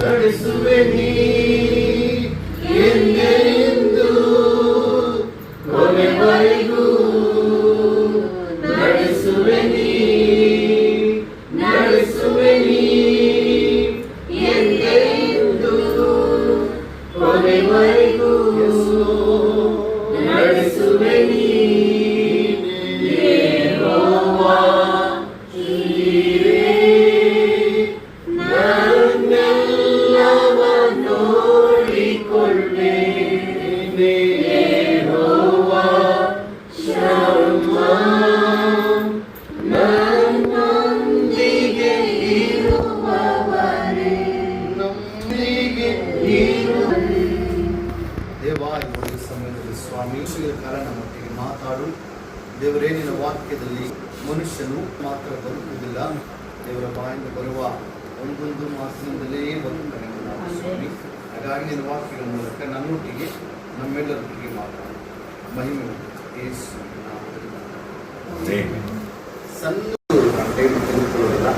ನಡೆಸುವೆ ನೀ ಎಂದೆಂದು ಕೊನೆವರೆಗೂ ನಡೆಸುವೆ ನೀ ಎಂದೆಂದು ಕೊನೆವರೆಗೂ ನಡೆಸುವೆ ನೀ ಯೆಹೋವಾ ಈರೇ ನನ್ನೆಲ್ಲವ ನೋಡಿಕೊಳ್ಳೆ ಯೆಹೋವಾ ಶಮ್ಮಾ ನನ್ನೊಂದಿಗೆ ಇರುವವರೇ ನಮ್ಮೊಂದಿಗೆ ಇರುವವರೇ. ದೇವಾ ಈ ಒಂದು ಸಮಯದಲ್ಲಿ ಸ್ವಾಮಿ ಕಾಲ ನಮ್ಮೊಟ್ಟಿಗೆ ಮಾತಾಡು ದೇವರೇ. ನಿನ್ನ ವಾಕ್ಯದಲ್ಲಿ ಮನುಷ್ಯನು ಮಾತ್ರ ಬದುಕುವುದಿಲ್ಲ, ದೇವರ ಬಾಯಿಂದ ಬರುವ ಒಂದೊಂದು ಮಾತಿನಿಂದಲೇ ಬದುಕುತ್ತಾನೆ ಸ್ವಾಮಿ. ಹಾಗಾಗಿ ನಿನ್ನ ವಾಕ್ಯಗಳ ಮೂಲಕ ನನ್ನೊಟ್ಟಿಗೆ ನಮ್ಮೆಲ್ಲರೊಟ್ಟಿಗೆ ಮಾತಾಡು. ಮಹಿಮೆ ಯೇಸು ನಾಮದಲ್ಲಿ. ಸಣ್ಣ ಟೈಮ್ ತೆಗೆದುಕೊಳ್ಳೋದಿಲ್ಲ.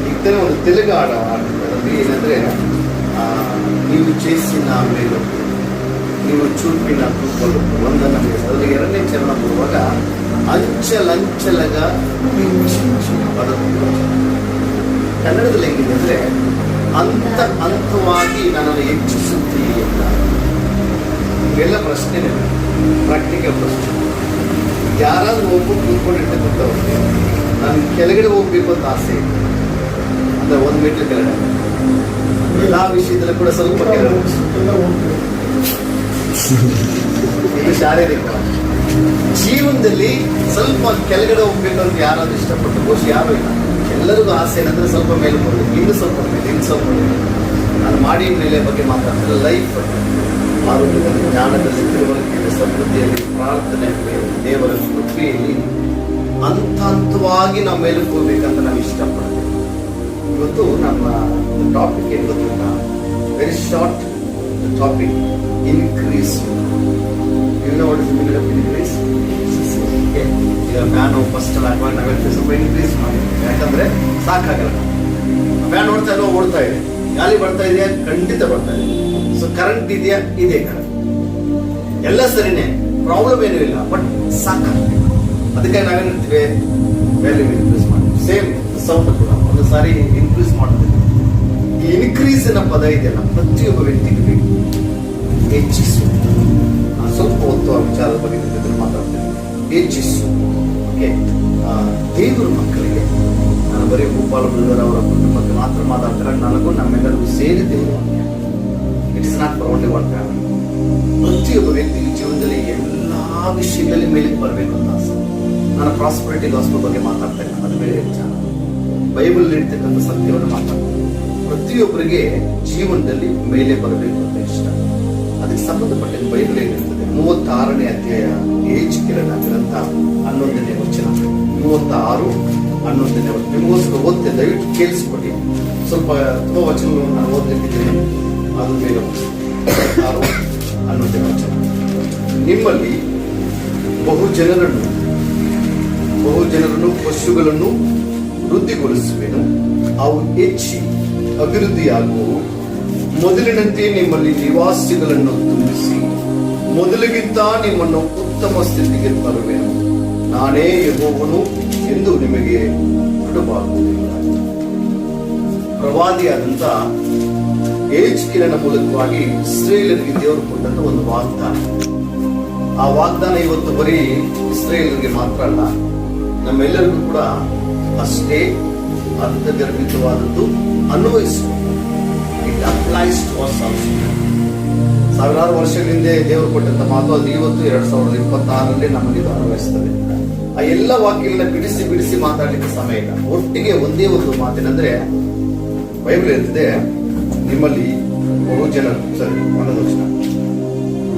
ಈಗ ಒಂದು ತೆಲುಗು ಅದರಲ್ಲಿ ಏನಂದ್ರೆ ನೀವು చేసిన ಮೇಲು ನೀವು చూపిన కృపలు వందన ಮೇಲೆ ಅದರಲ್ಲಿ ಎರಡನೇ ಚರಣ ಬರುವಾಗ ಅಂಚಲಂಚಲಗ ಕನ್ನಡದಲ್ಲಿ ಹೆಂಗಿದೆ ಅಂದ್ರೆ ಹಂತವಾಗಿ ನನ್ನನ್ನು ಹೆಚ್ಚಿಸುತ್ತೀವಿ ಅಂತ. ಇವೆಲ್ಲ ಪ್ರಶ್ನೆ ಪ್ರಾಕ್ಟಿಕಲ್ ಪ್ರಶ್ನೆ. ಯಾರಾದ್ರೂ ಹೋಗ್ಬಿಟ್ಟು ಕೂತ್ಕೊಂಡಿರ್ತಕ್ಕಂಥವ್ರಿಗೆ ನಾನು ಕೆಳಗಡೆ ಹೋಗ್ಬೇಕು ಅಂತ ಆಸೆ ಇದೆ ಅಂದ್ರೆ 1 ಮೀಟರ್ ಕೆಳಗಡೆ ಎಲ್ಲ ವಿಷಯದಲ್ಲೂ ಕೂಡ ಸ್ವಲ್ಪ ಕೆಳಗಡೆ ಇದು ಶಾರೀರಿಕ ಜೀವನದಲ್ಲಿ ಸ್ವಲ್ಪ ಕೆಳಗಡೆ ಹೋಗ್ಬೇಕು ಅಂತ ಯಾರಾದ್ರೂ ಇಷ್ಟಪಟ್ಟು ಬಹುಶಃ ಯಾರು ಇಲ್ಲ. ಎಲ್ಲರಿಗೂ ಆಸೆ ಏನಂದ್ರೆ ಸ್ವಲ್ಪ ಮೇಲೆ ಬರಬೇಕು, ಇನ್ನು ಸ್ವಲ್ಪ ಮೇಲೆ, ಇನ್ನು ಸ್ವಲ್ಪ ಮೇಲೆ. ನಾನು ಮಾಡಿ ಮೇಲೆ ಬಗ್ಗೆ ಮಾತಾಡ್ತಾರೆ. ಲೈಫ್ ಆರೋಗ್ಯದಲ್ಲಿ, ಜ್ಞಾನದಲ್ಲಿ, ತಿಳುವಳಿಕೆಯಲ್ಲಿ, ಸಮೃದ್ಧಿಯಲ್ಲಿ, ಪ್ರಾರ್ಥನೆಯಲ್ಲಿ, ದೇವರ ಕೃಪೆಯಲ್ಲಿ ಹಂತವಾಗಿ ನಾವು ಮೇಲೆ ಹೋಗ್ಬೇಕಂತ ನಾವು ಇಷ್ಟಪಡ್ತೇವೆ. ಇವತ್ತು ನಮ್ಮ ಟಾಪಿಕ್ ಏನು ಗೊತ್ತಿಲ್ಲ, very short topic, increase. Increase ಈಗ ಫ್ಯಾನು ಫಸ್ಟ್ ಹಾಕುವಾಗ ನಾವೆಲ್ಲ ಸ್ವಲ್ಪ ಇನ್ಕ್ರೀಸ್ ಮಾಡಿ, ಯಾಕಂದ್ರೆ ಸಾಕಾಗಲ್ಲ. ಫ್ಯಾನ್ ಓಡ್ತಾ ಇದೆ, ಗಾಳಿ ಬರ್ತಾ ಇದೆಯಾ? ಖಂಡಿತ ಬರ್ತಾ ಇದೆ. ಸೊ ಕರೆಂಟ್ ಇದೆಯಾ? ಇದೆ ಕರೆಂಟ್. ಎಲ್ಲ ಸರಿನೇ, ಪ್ರಾಬ್ಲಮ್ ಏನೂ ಇಲ್ಲ, ಬಟ್ ಸಾಕಾಗ್ತದೆ. ಅದಕ್ಕೆ ನಾವೇನಿರ್ತೀವಿ, ವ್ಯಾಲ್ಯೂ ಇನ್ಕ್ರೀಸ್ ಮಾಡಿ. ಸೇಮ್ ಸೌಂಡ್ ಕೂಡ ಒಂದು ಸಾರಿ ಇನ್ಕ್ರೀಸ್ ಮಾಡ್ತೀವಿ. ಈ ಇನ್ಕ್ರೀಸ್ ಅನ್ನೋ ಪದ ಇದೆಯಲ್ಲ, ಪ್ರತಿಯೊಬ್ಬ ವ್ಯಕ್ತಿಗೆ ಬೇಕು. ಹೆಚ್ಚಿಸು. ಸ್ವಲ್ಪ ಹೊತ್ತು ಆ ವಿಚಾರದ ಬಗ್ಗೆ ಮಾತಾಡ್ತೇನೆ. ಹೆಚ್ಚಿಸು. ಓಕೆ, ದೇವರ ಮಕ್ಕಳಿಗೆ ನಾನು ಬರೀ ಗೋಪಾಲ ಬ್ರದರ್ ಅವರ ಕುಟುಂಬಕ್ಕೆ ಮಾತ್ರ ಮಾತಾಡ್ತಾರೆ. ನನಗೂ ನಮ್ಮೆಲ್ಲರಿಗೂ ಸೇರಿ ದೇವರು it is not for only one family. ಪ್ರತಿಯೊಬ್ಬ ವ್ಯಕ್ತಿಗೆ ಜೀವನದಲ್ಲಿ ಎಲ್ಲ ವಿಷಯಗಳಲ್ಲಿ ಮೇಲೆ ಬರಬೇಕು ಅಂತ ಆಸೆ. ನಾನು ಪ್ರಾಸ್ಪರಿಟಿ ಗಾಸ್ಪಲ್ ಬಗ್ಗೆ ಮಾತಾಡ್ತೇನೆ, ಅದು ಬೇರೆ ವಿಚಾರ. ಬೈಬಲ್ ಇರ್ತಕ್ಕಂಥ ಸತ್ಯವನ್ನು ಮಾತಾಡ್ತೇನೆ. ಪ್ರತಿಯೊಬ್ಬರಿಗೆ ಜೀವನದಲ್ಲಿ ಮೇಲೆ ಬರಬೇಕು ಅಂತ ಇಷ್ಟ. ಅದಕ್ಕೆ ಸಂಬಂಧಪಟ್ಟ ಬೈಬಲ್ ಏನಿರ್ತದೆ, 36ನೇ ಅಧ್ಯಾಯ ಯೆಹೆಜ್ಕೇಲನ ಗ್ರಂಥ 11ನೇ ವಚನ, 36:11 ನಿಮಗೋಸ್ಕರ ಓದ್ತೇನೆ, ದಯವಿಟ್ಟು ಕೇಳಿಸ್ಕೊಡಿ. ಸ್ವಲ್ಪ ತುಂಬಾ ವಚನಗಳನ್ನು ನಾನು ಓದಲಿಟ್ಟಿದ್ದೇನೆ. ಅದು ಬೇಗ 6:11 ವಚನ. ನಿಮ್ಮಲ್ಲಿ ಬಹು ಜನರನ್ನು ಪಶುಗಳನ್ನು ವೃದ್ಧಿಗೊಳಿಸುವೆನು, ಅವು ಹೆಚ್ಚಿ ಅಭಿವೃದ್ಧಿಯಾಗುವವು. ಮೊದಲಿನಂತೆ ನಿಮ್ಮಲ್ಲಿ ನಿವಾಸಿಗಳನ್ನು ತುಂಬಿಸಿ ಮೊದಲಿಗಿಂತ ನಿಮ್ಮನ್ನು ಉತ್ತಮ ಸ್ಥಿತಿಗೆ ತರುವೆನು. ನಾನೇ ಯೆಹೋವನು ಎಂದು ನಿಮಗೆ ದೃಢವಾಗುವುದಿಲ್ಲ. ಪ್ರವಾದಿಯಾದಂಥ ಯೆಹೆಜ್ಕೇಲನ ಮೂಲಕವಾಗಿ ಇಸ್ರಾಯೇಲರಿಗೆ ದೇವರು ಕೊಟ್ಟಂತ ಒಂದು ವಾಗ್ದಾನ. ಆ ವಾಗ್ದಾನ ಇವತ್ತು ಬರೀ ಇಸ್ರಾಯೇಲರಿಗೆ ಮಾತ್ರ ಅಲ್ಲ, ನಮ್ಮೆಲ್ಲರಿಗೂ ಕೂಡ ಅಷ್ಟೇ ಅರ್ಥಗರ್ಭಿತವಾದದ್ದು, ಅನ್ವಯಿಸುವ. It applies to us also. ಸಾವಿರಾರು ವರ್ಷಗಳಿಂದ ದೇವರು ಕೊಟ್ಟಂತ ಮಾತು ಅದು ಇವತ್ತು 2026ರಲ್ಲಿ ನಮಗೆ ಅನ್ವಯಿಸ್ತದೆ. ಆ ಎಲ್ಲ ವಾಕ್ಯಗಳನ್ನ ಬಿಡಿಸಿ ಮಾತಾಡಲಿಕ್ಕೆ ಸಮಯ ಇಲ್ಲ. ಒಟ್ಟಿಗೆ ಒಂದೇ ಒಂದು ಮಾತಿನಂದ್ರೆ ಬೈಬಲ್ ಇರ್ತದೆ, ನಿಮ್ಮಲ್ಲಿ ಬಹು ಜನರು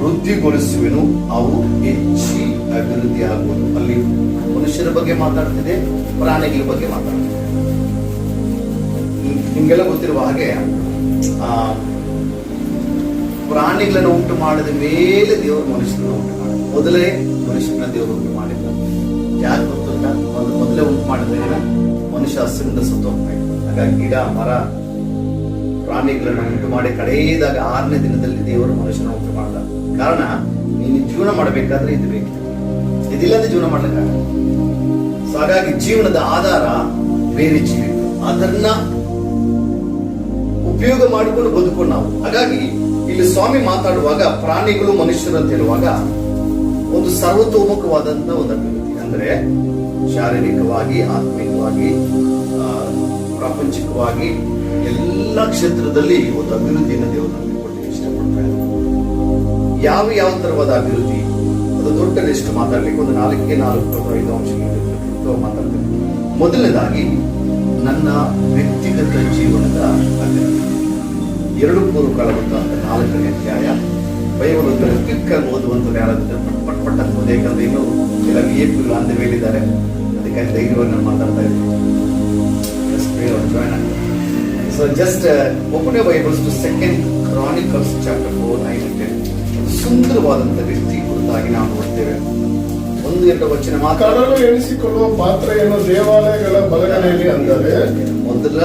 ವೃದ್ಧಿಗೊಳಿಸುವೆನು, ಅವು ಹೆಚ್ಚಿ ಅಭಿವೃದ್ಧಿ ಆಗುವುದು. ಅಲ್ಲಿ ಮನುಷ್ಯರ ಬಗ್ಗೆ ಮಾತಾಡ್ತಿದೆ, ಪ್ರಾಣಿಗಳ ಬಗ್ಗೆ ಮಾತಾಡ್ತಿದೆ. ನಿಮ್ಗೆಲ್ಲ ಗೊತ್ತಿರುವ ಹಾಗೆ ಪ್ರಾಣಿಗಳನ್ನು ಉಂಟು ಮಾಡಿದ ಮೇಲೆ ದೇವರು ಮನುಷ್ಯರನ್ನು ಉಂಟು ಮಾಡಿದ. ಮೊದಲೇ ಮನುಷ್ಯನ ದೇವರು ಉಂಟು ಮಾಡಿಲ್ಲ. ಯಾಕೆ ಗೊತ್ತಿಲ್ಲ, ಮೊದಲೇ ಉಂಟು ಮಾಡಿದ್ರೆ ಮನುಷ್ಯ ಹಸಿರಿಂದ ಸುತ್ತ ಹೋಗ್ತಾ ಇದ್ದ. ಹಾಗಾಗಿ ಗಿಡ, ಮರ, ಪ್ರಾಣಿಗಳನ್ನ ಉಂಟು ಮಾಡಿ ಕಡೆಯದಾಗ 6ನೇ ದಿನದಲ್ಲಿ ದೇವರು ಮನುಷ್ಯನ ಉಂಟು ಮಾಡಿದ. ಕಾರಣ, ನೀನು ಜೀವನ ಮಾಡಬೇಕಾದ್ರೆ ಇದು ಬೇಕು, ಇದಿಲ್ಲದೆ ಜೀವನ ಮಾಡ್ಲಿಕ್ಕಾಗಲ್ಲ. ಸೊ ಹಾಗಾಗಿ ಜೀವನದ ಆಧಾರ ಬೇರೆ ಜೀವಿ, ಅದನ್ನ ಉಪಯೋಗ ಮಾಡಿಕೊಂಡು ಬದುಕೊಂಡು ನಾವು. ಹಾಗಾಗಿ ಇಲ್ಲಿ ಸ್ವಾಮಿ ಮಾತಾಡುವಾಗ ಪ್ರಾಣಿಗಳು ಮನುಷ್ಯರು ಅಂತ ಹೇಳುವಾಗ ಒಂದು ಸರ್ವತೋಮುಖವಾದಂತ ಒಂದು ಅಭಿವೃದ್ಧಿ, ಅಂದ್ರೆ ಶಾರೀರಿಕವಾಗಿ, ಆತ್ಮಿಕವಾಗಿ, ಪ್ರಾಪಂಚಿಕವಾಗಿ ಎಲ್ಲ ಕ್ಷೇತ್ರದಲ್ಲಿ ಒಂದು ಅಭಿವೃದ್ಧಿಯನ್ನು ದೇವರು ನಮಗೆ ಕೊಡಲಿಕ್ಕೆ ಇಷ್ಟಪಡ್ತಾರೆ. ಯಾವ ತರವಾದ ಅಭಿವೃದ್ಧಿ, ಅದು ದೊಡ್ಡ ಲಿಸ್ಟ್ ಮಾತಾಡ್ಲಿಕ್ಕೆ ಒಂದು 4 ಅಂಶಗಳು ಮಾತಾಡ್ತೇನೆ. ಮೊದಲನೇದಾಗಿ ನನ್ನ ವ್ಯಕ್ತಿಗತ ಜೀವನದ ಅಭಿವೃದ್ಧಿ. 2 ಪೂರ್ವಕಾಲವಂತ 4ನೇ ಅಧ್ಯಾಯ ಬೈಬಲ್ ಕ್ವಿಕ್ಕಾಗಿ ಓದುವಂಥವ್ರು ಯಾರಾದ್ರೆ ಪಟ್ ಪಟ್ ಅನ್ಬೋದು. ಯಾಕಂದ್ರೆ ಇನ್ನು ಕೆಲವು ಏಪ್ರಿಲ್ ಅಂದ ಮೇಲಿದ್ದಾರೆ, ಅದಕ್ಕೆ ಧೈರ್ಯವನ್ನು ಮಾತಾಡ್ತಾ ಇದ್ದೀನಿ. ಜಾಯ್ನ್ ಆಗ್ತಾರೆ. So just open your bibles to 2 Chronicles chapter 4, 9 and 10. ಸುಂದರವಾದಂಥ ವ್ಯಕ್ತಿ ಕುರಿತಾಗಿ ನಾವು ನೋಡ್ತೇವೆ. 1-2 ವಚನ ಕಡಲು ಎಣಿಸಿಕೊಳ್ಳುವ ಪಾತ್ರೆಯನ್ನು ದೇವಾಲಯಗಳ ಬಲಗಡೆಯಲ್ಲಿ ಅಂದರೆ ಮೊದಲ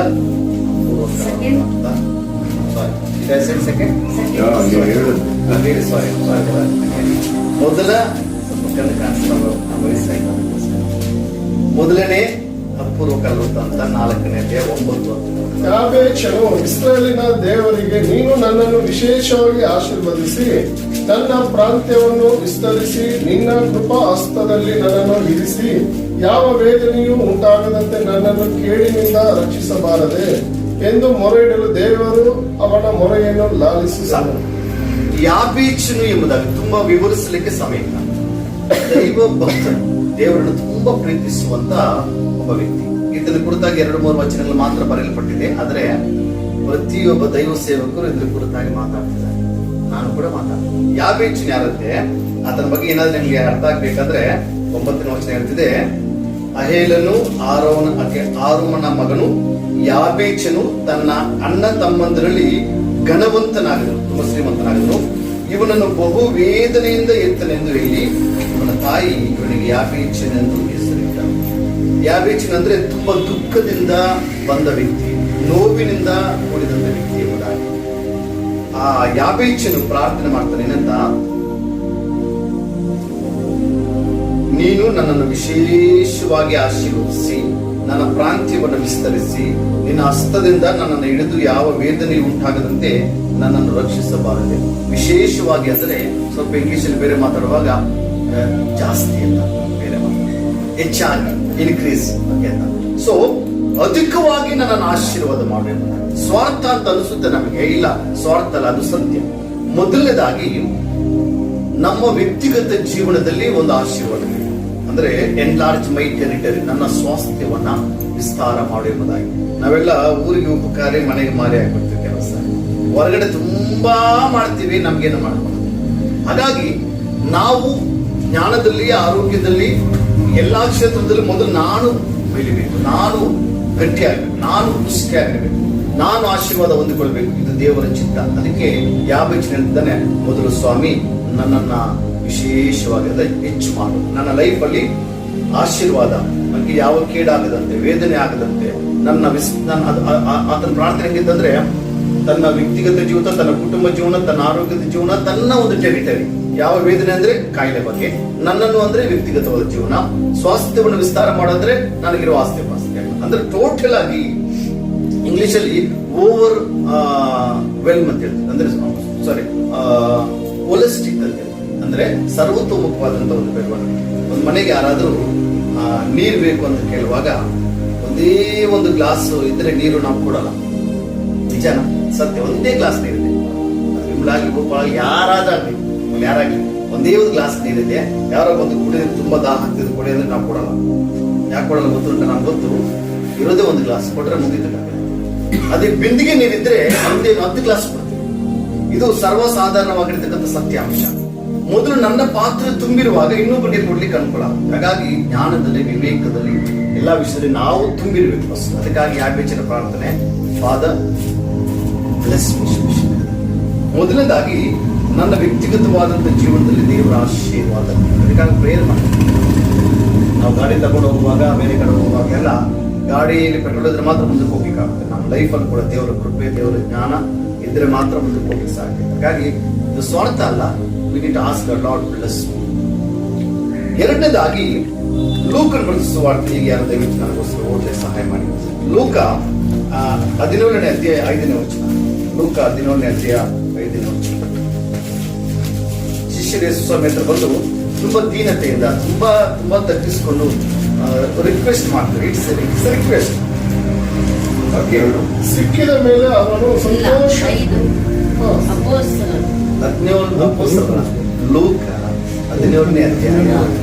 ಮೊದಲನೇ ಪೂರ್ವಕಾಲ ಅಂತ 4ನೇ ಅಧ್ಯಾಯ 9. ಯಾಬೇಚನು ಇಸ್ರಾಯೇಲಿನ ದೇವರಿಗೆ, ನೀನು ನನ್ನನ್ನು ವಿಶೇಷವಾಗಿ ಆಶೀರ್ವದಿಸಿ ನನ್ನ ಪ್ರಾಂತ್ಯವನ್ನು ವಿಸ್ತರಿಸಿ ನಿನ್ನ ಕೃಪಾ ಹಸ್ತದಲ್ಲಿ ನನ್ನನ್ನು ಇರಿಸಿ ಯಾವ ವೇದನೆಯೂ ಉಂಟಾಗದಂತೆ ನನ್ನನ್ನು ಕೇಡಿನಿಂದ ರಕ್ಷಿಸಬಾರದೆ ಎಂದು ಮೊರೆಯಿಡಲು ದೇವರು ಅವನ ಮೊರೆಯನ್ನು ಲಾಲಿಸಿದನು. ಯಾಬೇಚನು ಎಂಬುದಾಗಿ ತುಂಬಾ ವಿವರಿಸಲಿಕ್ಕೆ ಸಮಯ ಇಲ್ಲ. ದೈವ ಭಕ್ತನು, ದೇವರನ್ನು ತುಂಬಾ ಪ್ರೀತಿಸುವಂತ ಒಬ್ಬ ವ್ಯಕ್ತಿ. ಇದರ ಕುರಿತಾಗಿ 2-3 ವಚನಗಳು ಮಾತ್ರ ಬರೆಯಲ್ಪಟ್ಟಿದೆ. ಆದರೆ ಪ್ರತಿಯೊಬ್ಬ ದೈವ ಸೇವಕರು ಇದರ ಕುರಿತಾಗಿ ಮಾತಾಡ್ತಿದ್ದಾರೆ. ನಾನು ಕೂಡ ಮಾತಾಡ್ತೀನಿ. ಯಾಬೇಚನು ಯಾರಂತೆ, ಅದರ ಬಗ್ಗೆ ಏನಾದ್ರೂ ನಿಮಗೆ ಅರ್ಥ ಆಗ್ಬೇಕಾದ್ರೆ 9ನೇ ವಚನ ಹೇಳ್ತಿದೆ, ಅಹೇಲನು ಆರೋಮನ ಮಗನು ಯಾಬೇಚನು ತನ್ನ ಅಣ್ಣ ತಮ್ಮಂದರಲ್ಲಿ ಘನವಂತನಾಗಿದನು, ತುಂಬಾ ಶ್ರೀಮಂತನಾಗಿದನು. ಇವನನ್ನು ಬಹು ವೇದನೆಯಿಂದ ಎತ್ತನೆಂದು ಹೇಳಿ ಇವನ ತಾಯಿ ಇವನಿಗೆ ಯಾಬೇಚನೆಂದು ಹೆಸರಿಟ್ಟರು. ಯಾಬೇಚನ್ ಅಂದ್ರೆ ತುಂಬಾ ದುಃಖದಿಂದ ಬಂದ ವ್ಯಕ್ತಿ, ನೋವಿನಿಂದ ಕೂಡಿದಂತ ವ್ಯಕ್ತಿ ಎಂಬುದಾಗಿ. ಆ ಯಾಬೇಚನು ಪ್ರಾರ್ಥನೆ ಮಾಡ್ತಾನೆ ಏನಂತ, ನೀನು ನನ್ನನ್ನು ವಿಶೇಷವಾಗಿ ಆಶೀರ್ವದಿಸಿ ನನ್ನ ಪ್ರಾಂತ್ಯವನ್ನು ವಿಸ್ತರಿಸಿ ನಿನ್ನ ಹಸ್ತದಿಂದ ನನ್ನನ್ನು ಹಿಡಿದು ಯಾವ ವೇದನೆ ಉಂಟಾಗದಂತೆ ನನ್ನನ್ನು ರಕ್ಷಿಸಬಾರದೆ. ವಿಶೇಷವಾಗಿ ಅಂದರೆ ಸ್ವಲ್ಪ ಇಂಗ್ಲಿಷಲ್ಲಿ ಬೇರೆ ಮಾತಾಡುವಾಗ ಜಾಸ್ತಿ ಅಂತ ಬೇರೆ ಹೆಚ್ಚಾಗಿ ಇನ್ಕ್ರೀಸ್ ಅಂತ. ಸೊ ಅಧಿಕವಾಗಿ ನನ್ನನ್ನು ಆಶೀರ್ವಾದ ಮಾಡಬೇಕು. ಸ್ವಾರ್ಥ ಅಂತ ಅನಿಸುತ್ತೆ ನಮಗೆ, ಇಲ್ಲ ಸ್ವಾರ್ಥ ಅಲ್ಲ, ಅದು ಸತ್ಯ. ಮೊದಲನೇದಾಗಿ ನಮ್ಮ ವ್ಯಕ್ತಿಗತ ಜೀವನದಲ್ಲಿ ಒಂದು ಆಶೀರ್ವಾದ ಅಂದ್ರೆ ಎನ್ಲಾರ್ಜ್ ಮೈ ಟೆರಿಟರಿ, ನನ್ನ ಸ್ವಾಸ್ಥ್ಯವನ್ನ ವಿಸ್ತಾರ ಮಾಡುವುದಾಗಿ. ನಾವೆಲ್ಲ ಊರಿಗೆ ಉಪಕಾರಿ ಮನೆಗೆ ಮಾರಿ ಆಗ್ಬಿಡ್ತೀವಿ. ಕೆಲಸ ಹೊರಗಡೆ ತುಂಬಾ ಮಾಡ್ತೀವಿ, ನಮ್ಗೇನು ಮಾಡಬಹುದು. ಹಾಗಾಗಿ ನಾವು ಜ್ಞಾನದಲ್ಲಿ, ಆರೋಗ್ಯದಲ್ಲಿ, ಎಲ್ಲಾ ಕ್ಷೇತ್ರದಲ್ಲಿ ಮೊದಲು ನಾನು ಬೆಳಿಬೇಕು, ನಾನು ಗಟ್ಟಿಯಾಗಬೇಕು, ನಾನು ಪುಷ್ಟಿಯಾಗಿರ್ಬೇಕು, ನಾನು ಆಶೀರ್ವಾದ ಹೊಂದಿಕೊಳ್ಬೇಕು. ಇದು ದೇವರ ಚಿತ್ತ. ಅದಕ್ಕೆ ಯಾಬೇಚನು ಹೇಳ್ತಾನೆ, ಮೊದಲು ಸ್ವಾಮಿ ನನ್ನನ್ನ ವಿಶೇಷವಾಗಿ ಹೆಚ್ಚು ಮಾಡು, ನನ್ನ ಲೈಫಲ್ಲಿ ಆಶೀರ್ವಾದ, ನನಗೆ ಯಾವ ಕೇಡಾಗದಂತೆ, ವೇದನೆ ಆಗದಂತೆ. ಆತನ ಪ್ರಾರ್ಥನೆ ಹೆಂಗಿತ್ತಂದ್ರೆ, ತನ್ನ ವ್ಯಕ್ತಿಗತ ಜೀವನ, ತನ್ನ ಕುಟುಂಬ ಜೀವನ, ತನ್ನ ಆರೋಗ್ಯದ ಜೀವನ, ತನ್ನ ಒಂದು ಟೆರಿಟರಿ. ಯಾವ ವೇದನೆ ಅಂದ್ರೆ ಕಾಯಿಲೆ ಬಗ್ಗೆ, ನನ್ನನ್ನು ಅಂದ್ರೆ ವ್ಯಕ್ತಿಗತವಾದ ಜೀವನ, ಸ್ವಾಸ್ಥ್ಯವನ್ನು ವಿಸ್ತಾರ ಮಾಡೋದ್ರೆ ನನಗಿರುವ ಆಸ್ತಿ ಪಾಸ್ತಿ ಅಂದ್ರೆ ಟೋಟಲ್ ಆಗಿ ಇಂಗ್ಲಿಷ್ ಅಲ್ಲಿ ಓವರ್ ವೆಲ್ಮ್ ಅಂತ ಹೇಳ್ತಾರೆ. ಅಂದ್ರೆ ಸಾರಿ ಹೋಲಿಸ್ಟಿಕ್ ಅಂತ ಅಂದ್ರೆ ಸರ್ವತೋಮುಖವಾದಂತ ಒಂದು ಬೆಳವಣಿಗೆ. ಒಂದು ಮನೆಗೆ ಯಾರಾದ್ರೂ ನೀರು ಬೇಕು ಅಂತ ಕೇಳುವಾಗ ಒಂದೇ ಒಂದು ಗ್ಲಾಸ್ ಇದ್ರೆ ನೀರು ನಾವು ಕೊಡಲ್ಲ, ನಿಜಾನ ಸತ್ಯ. ಒಂದೇ ಗ್ಲಾಸ್ ನೀರಿದೆ, ವಿಮಲಾಗಿ ಗೋಪಾಲ ಯಾರಾದ್ರೂ ಯಾರಾಗ್ಲಿ ಒಂದೇ ಒಂದು ಗ್ಲಾಸ್ ನೀರಿದೆ, ಯಾರೋ ಬಂದು ಕುಡಿದ್ರೆ ತುಂಬಾ ದಾಹ ಆಗ್ತಿದ್ರು ಕೊಡಿ ಅಂದ್ರೆ ನಾವು ಕೊಡಲ್ಲ. ಯಾಕೆ ಕೊಡಲ್ಲ ಗೊತ್ತು ಅಂತ ನಮ್ಗೆ ಗೊತ್ತು, ಇರೋದೇ ಒಂದು ಗ್ಲಾಸ್ ಕೊಟ್ರೆ ಮುಗಿದ. ಅದೇ ಬಿಂದಿಗೆ ನೀರಿದ್ರೆ 10 ಗ್ಲಾಸ್ ಕೊಡ್ತೀವಿ. ಇದು ಸರ್ವಸಾಧಾರಣವಾಗಿರ್ತಕ್ಕಂಥ ಸತ್ಯಾಂಶ. ಮೊದಲು ನನ್ನ ಪಾತ್ರ ತುಂಬಿರುವಾಗ ಇನ್ನೊಬ್ಬರಿಗೆ ಕೊಡ್ಲಿಕ್ಕೆ ಅನುಕೂಲ. ಹಾಗಾಗಿ ಜ್ಞಾನದಲ್ಲಿ, ವಿವೇಕದಲ್ಲಿ, ಎಲ್ಲಾ ವಿಷಯದಲ್ಲಿ ನಾವು ತುಂಬಿರ್ಬೇಕು ಫಸ್ಟ್. ಅದಕ್ಕಾಗಿ ಯಾಬೇಚನ ಪ್ರಾರ್ಥನೆ, ಫಾದರ್ ಬ್ಲೆಸ್ ಮೀ. ಮೊದಲನೇದಾಗಿ ನನ್ನ ವ್ಯಕ್ತಿಗತವಾದಂಥ ಜೀವನದಲ್ಲಿ ದೇವರ ಆಶೀರ್ವಾದ. ಅದಕ್ಕಾಗಿ ಪ್ರೇಯರ್ ಮಾಡ್ತೀವಿ. ನಾವು ಗಾಡಿ ತಗೊಂಡು ಹೋಗುವಾಗ, ಬೇರೆ ಕಡೆ ಹೋಗುವಾಗ ಎಲ್ಲ ಗಾಡಿಯಲ್ಲಿ ಪೆಟ್ರೋಲ್ ಇದ್ರೆ ಮಾತ್ರ ಮುಂದಕ್ಕೆ ಹೋಗ್ಲಿಕ್ಕಾಗುತ್ತೆ. ನಮ್ಮ ಲೈಫಲ್ಲಿ ಕೂಡ ದೇವರ ಕೃಪೆ, ದೇವರ ಜ್ಞಾನ ಇದ್ರೆ ಮಾತ್ರ ಮುಂದಕ್ಕೆ ಹೋಗ್ಲಿಕ್ಕೆ ಸಾಧ್ಯ. ಹಾಗಾಗಿ ಇದು ಸ್ವಾರ್ಥ ಅಲ್ಲ. We need to ask God Lord bless. ಎರಡನೇದಾಗಿ ಲೂಕನ ಬರೆದ ಸುವಾರ್ತೆ. ಈಗ ಯಾರು ದಯವಿಟ್ಟು ನನಗೋಸ್ಕರ ಓದಲಿಕ್ಕೆ ಸಹಾಯ ಮಾಡಿ. ಲೂಕ 17ನೇ ಅಧ್ಯಾಯ 5ನೇ ವಚನ. ಲೂಕ 17ನೇ ಅಧ್ಯಾಯ 5ನೇ ವಚನ. ಶಿಷ್ಯರು ಯೇಸು ಸ್ವಾಮಿ ಹತ್ರ ಬಂದು ತುಂಬಾ ದೀನತೆಯಿಂದ ತುಂಬಾ ತಗ್ಗಿಸಿಕೊಂಡು ರಿಕ್ವೆಸ್ಟ್ ಮಾಡ್ತಾರೆ. It's request. ಸಿಕ್ಕಿದ ಮೇಲೆ ಅವನು ಸಂತೋಷ. 17 ಅಪೊಸ್ತಲರ ಲೂಕ 17ನೇ ಅಧ್ಯಾಯ